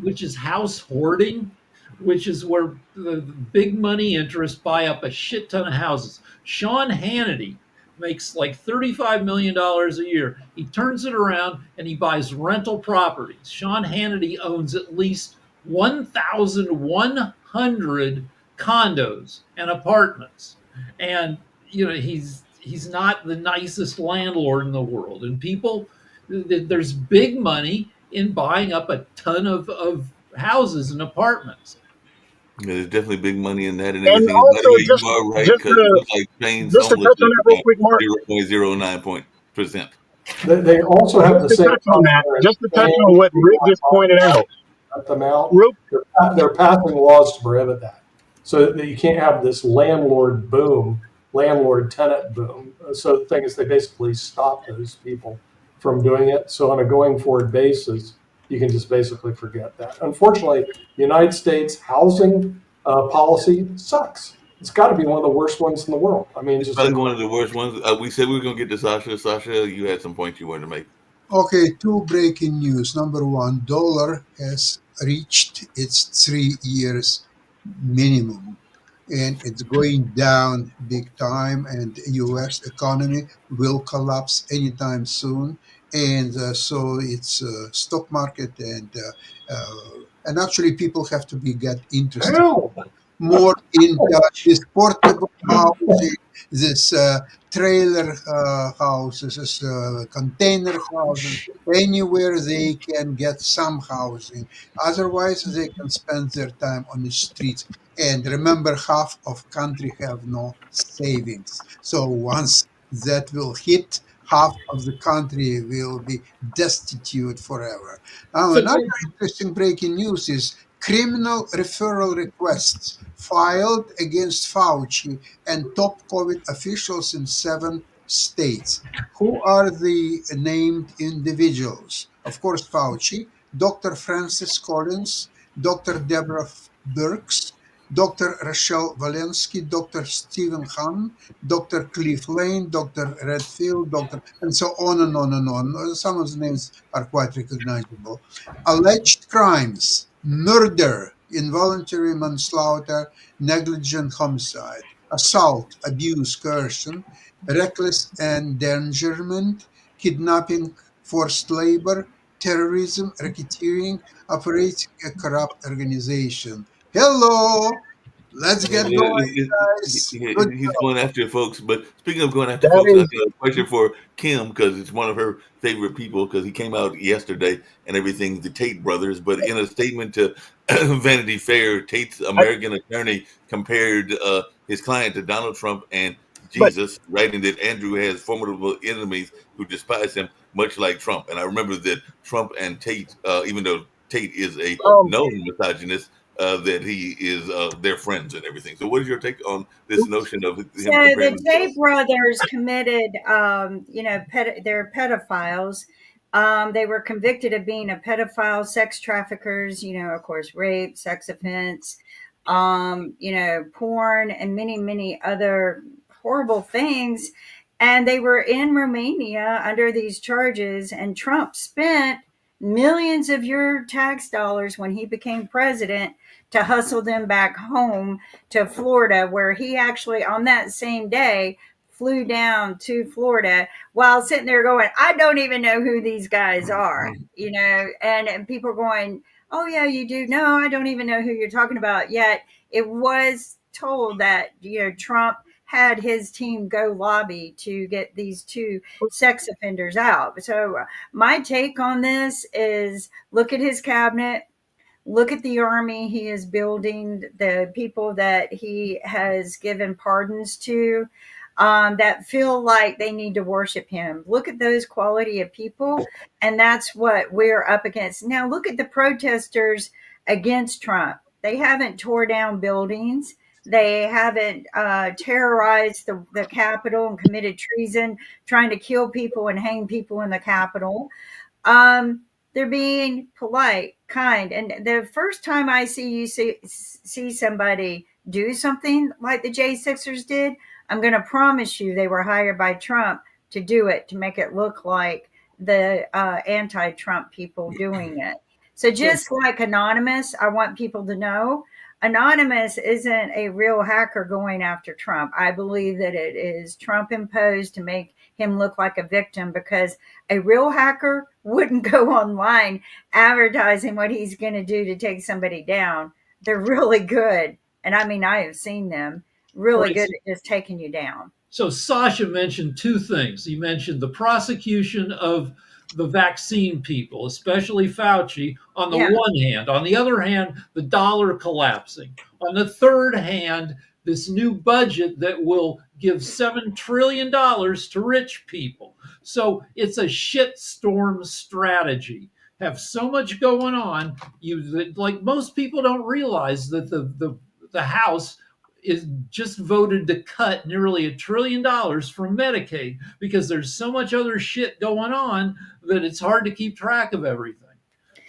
[SPEAKER 2] which is house hoarding, which is where the big money interests buy up a shit ton of houses. Sean Hannity makes like $35 million a year. He turns it around and he buys rental properties. Sean Hannity owns at least 1,100 condos and apartments, and he's not the nicest landlord in the world. And there's big money in buying up a ton of houses and apartments.
[SPEAKER 1] Yeah, there's definitely big money in that and
[SPEAKER 6] And
[SPEAKER 1] everything. By the
[SPEAKER 6] also
[SPEAKER 1] way, you are right
[SPEAKER 6] just
[SPEAKER 1] because it
[SPEAKER 6] to
[SPEAKER 1] looks like Spain's
[SPEAKER 6] just to touch on
[SPEAKER 1] homelessness
[SPEAKER 6] that
[SPEAKER 1] is
[SPEAKER 6] real
[SPEAKER 1] at
[SPEAKER 6] quick, Mark.
[SPEAKER 1] 0.09%.
[SPEAKER 3] They also have the
[SPEAKER 6] Just to
[SPEAKER 3] same
[SPEAKER 6] touch on
[SPEAKER 3] problem
[SPEAKER 6] that,
[SPEAKER 3] there in
[SPEAKER 6] just to touch
[SPEAKER 3] Spain.
[SPEAKER 6] on what
[SPEAKER 3] You
[SPEAKER 6] Rick just pointed out.
[SPEAKER 3] cut them out.
[SPEAKER 6] Real
[SPEAKER 3] They're passing laws to prohibit that, so that you can't have this landlord boom, landlord tenant boom. So the thing is, they basically stop those people from doing it. So on a going forward basis, you can just basically forget that. Unfortunately, the United States housing policy sucks. It's got to be one of the worst ones in the world. I mean,
[SPEAKER 1] It's
[SPEAKER 3] just
[SPEAKER 1] probably one of the worst ones. We said we were going to get to Sasha. Sasha, you had some points you wanted to make.
[SPEAKER 4] Okay, two breaking news. Number one, dollar has reached its 3 years minimum and it's going down big time and US economy will collapse anytime soon. And so it's stock market and actually people have to get interested
[SPEAKER 3] hell.
[SPEAKER 4] more in this portable housing, this trailer houses, this container housing, anywhere they can get some housing. Otherwise, they can spend their time on the streets. And remember, half of country have no savings. So once that will hit, half of the country will be destitute forever. Now,
[SPEAKER 2] So
[SPEAKER 4] another interesting breaking news is criminal referral requests filed against Fauci and top COVID officials in 7 states. Who are the named individuals? Of course, Fauci, Dr. Francis Collins, Dr. Deborah Birx, Dr. Rochelle Walensky, Dr. Stephen Hahn, Dr. Cliff Lane, Dr. Redfield, and so on and on and on. Some of the names are quite recognizable. Alleged crimes: murder, involuntary manslaughter, negligent homicide, assault, abuse, coercion, reckless endangerment, kidnapping, forced labor, terrorism, racketeering, operating a corrupt organization. Hello, let's
[SPEAKER 1] Yeah,
[SPEAKER 4] get going, guys. Good
[SPEAKER 1] he's
[SPEAKER 4] job.
[SPEAKER 1] going after folks. But speaking of going after
[SPEAKER 6] that
[SPEAKER 1] folks, I
[SPEAKER 6] is
[SPEAKER 1] got a question for Kim because it's one of her favorite people because he came out yesterday and everything, the Tate brothers. But in a statement to Vanity Fair, Tate's
[SPEAKER 6] I,
[SPEAKER 1] American attorney compared his client to Donald Trump and
[SPEAKER 6] but
[SPEAKER 1] Jesus, writing that Andrew has formidable enemies who despise him, much like Trump. And I remember that Trump and Tate, even though Tate is a
[SPEAKER 6] um
[SPEAKER 1] known misogynist, that he is their friends and everything. So, what is your take on this notion of
[SPEAKER 5] So
[SPEAKER 1] him comparing
[SPEAKER 5] the Tate
[SPEAKER 1] himself?
[SPEAKER 5] brothers committed, they're pedophiles. They were convicted of being a pedophile, sex traffickers, of course, rape, sex offense, porn, and many, many other horrible things. And they were in Romania under these charges, and Trump spent millions of your tax dollars when he became president to hustle them back home to Florida, where he actually, on that same day, flew down to Florida while sitting there going, I don't even know who these guys are, and people are going, oh, yeah, you do. No, I don't even know who you're talking about. Yet it was told that, Trump had his team go lobby to get these two sex offenders out. So my take on this is look at his cabinet, look at the army he is building, the people that he has given pardons to, that feel like they need to worship him. Look at those quality of people, and that's what we're up against. Now, look at the protesters against Trump. They haven't tore down buildings. They haven't terrorized the Capitol and committed treason, trying to kill people and hang people in the Capitol. They're being polite, kind. And the first time I see somebody do something like the J6ers did, I'm going to promise you they were hired by Trump to do it, to make it look like the anti-Trump people doing it. So just like Anonymous, I want people to know, Anonymous isn't a real hacker going after Trump. I believe that it is Trump imposed to make him look like a victim, because a real hacker wouldn't go online advertising what he's going to do to take somebody down. They're really good. And I mean, I have seen them really good at just taking you down.
[SPEAKER 2] So Sasha mentioned two things. He mentioned the prosecution of the vaccine people, especially Fauci, on the one hand. On the other hand, the dollar collapsing. On the third hand, this new budget that will give $7 trillion to rich people. So it's a shitstorm strategy. Have so much going on. Like most people don't realize that the House is just voted to cut nearly $1 trillion from Medicaid, because there's so much other shit going on that it's hard to keep track of everything.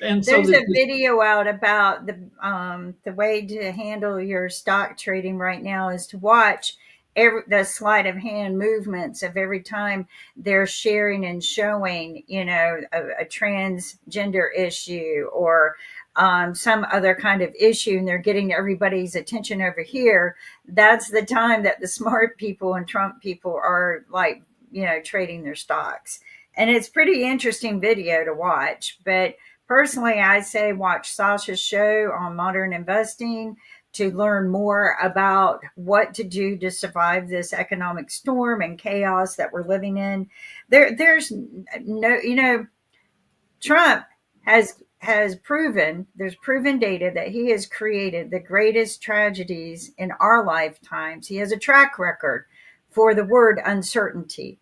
[SPEAKER 2] And
[SPEAKER 5] there's a video out about the way to handle your stock trading right now is to watch the sleight of hand movements of every time they're sharing and showing, a transgender issue or some other kind of issue, and they're getting everybody's attention over here. That's the time that the smart people and Trump people are like, trading their stocks. And it's pretty interesting video to watch. But personally, I say watch Sasha's show on modern investing to learn more about what to do to survive this economic storm and chaos that we're living in. There's no, Trump has proven, there's proven data that he has created the greatest tragedies in our lifetimes. He has a track record for the word uncertainty.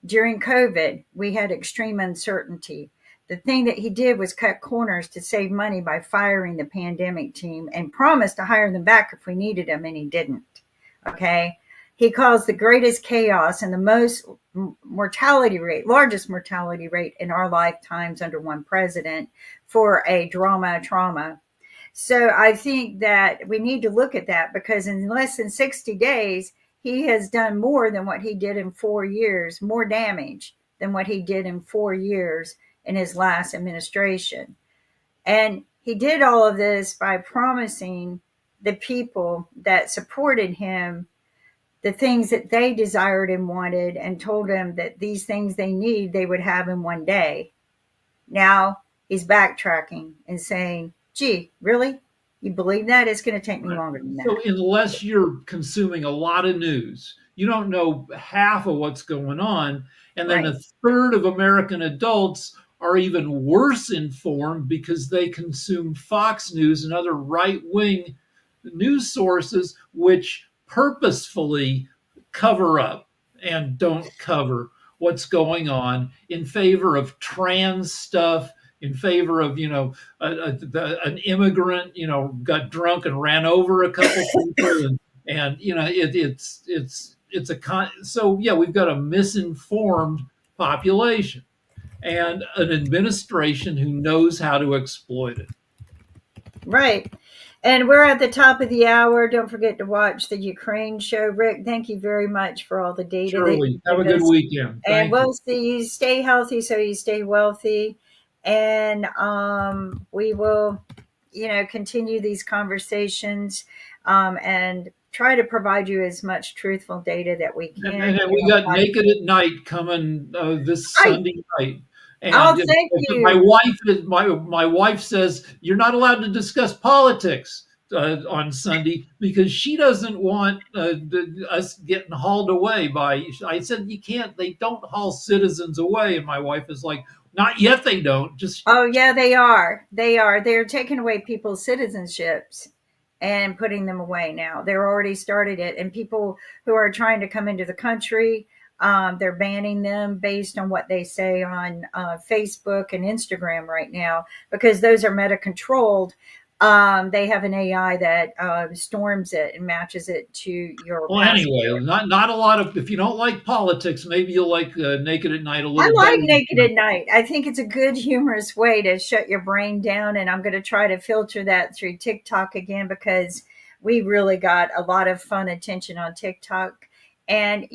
[SPEAKER 5] During COVID, we had extreme uncertainty. The thing that he did was cut corners to save money by firing the pandemic team and promised to hire them back if we needed them, and he didn't. Okay. He caused the greatest chaos and the most largest mortality rate in our lifetimes under one president for a trauma. So I think that we need to look at that, because in less than 60 days, he has done more than what he did in 4 years, more damage than what he did in 4 years in his last administration. And he did all of this by promising the people that supported him the things that they desired and wanted, and told them that these things they need, they would have in one day. Now he's backtracking and saying, gee, really? You believe that? It's going to take me longer than that.
[SPEAKER 2] So unless you're consuming a lot of news, you don't know half of what's going on. And then a third of American adults are even worse informed because they consume Fox News and other right-wing news sources, which purposefully cover up and don't cover what's going on in favor of trans stuff, in favor of, an immigrant, got drunk and ran over a couple people. And so we've got a misinformed population and an administration who knows how to exploit it.
[SPEAKER 5] Right. And we're at the top of the hour. Don't forget to watch the Ukraine show. Rick, thank you very much for all the data that
[SPEAKER 2] Shirley,
[SPEAKER 5] you
[SPEAKER 2] have a
[SPEAKER 5] give
[SPEAKER 2] good
[SPEAKER 5] us.
[SPEAKER 2] weekend.
[SPEAKER 5] And
[SPEAKER 2] Thank you.
[SPEAKER 5] we'll see you. Stay healthy so you stay wealthy. And we will, continue these conversations and try to provide you as much truthful data that we
[SPEAKER 2] And,
[SPEAKER 5] can.
[SPEAKER 2] and we got Naked at Night coming this
[SPEAKER 5] I,
[SPEAKER 2] Sunday night.
[SPEAKER 5] oh,
[SPEAKER 2] And
[SPEAKER 5] thank
[SPEAKER 2] my
[SPEAKER 5] you.
[SPEAKER 2] wife is my wife says you're not allowed to discuss politics on Sunday because she doesn't want us getting hauled away by. I said you can't. They don't haul citizens away, and my wife is like, not yet. They don't. Just
[SPEAKER 5] Oh, yeah, they are. They are. They're taking away people's citizenships and putting them away now. They're already started it. And people who are trying to come into the country, they're banning them based on what they say on Facebook and Instagram right now because those are meta controlled. They have an AI that storms it and matches it to your
[SPEAKER 2] well, anyway, not a lot of. If you don't like politics, maybe you'll like Naked at Night a
[SPEAKER 5] I
[SPEAKER 2] little
[SPEAKER 5] like
[SPEAKER 2] better.
[SPEAKER 5] Naked at Night. I think it's a good, humorous way to shut your brain down. And I'm going to try to filter that through TikTok again because we really got a lot of fun attention on TikTok. And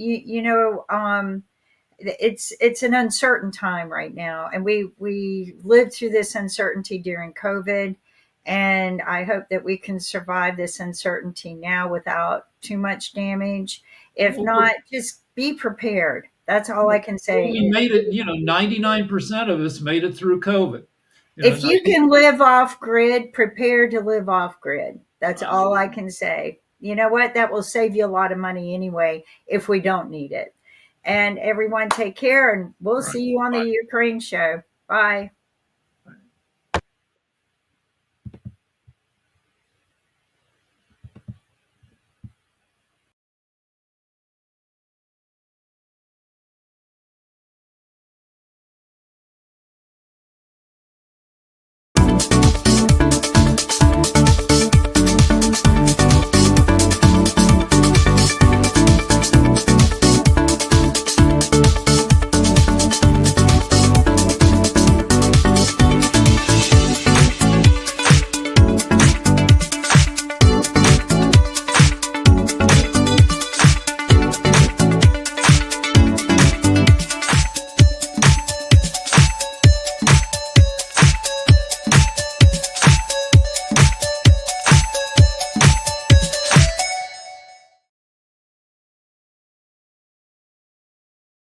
[SPEAKER 5] it's an uncertain time right now, and we lived through this uncertainty during COVID. And I hope that we can survive this uncertainty now without too much damage. If not, just be prepared. That's all I can say.
[SPEAKER 2] We made it. 99% of us made it through COVID.
[SPEAKER 5] If you can live off grid, prepare to live off grid. That's all I can say. You know what? That will save you a lot of money anyway if we don't need it. And everyone take care, and we'll see you on the Ukraine show. Bye.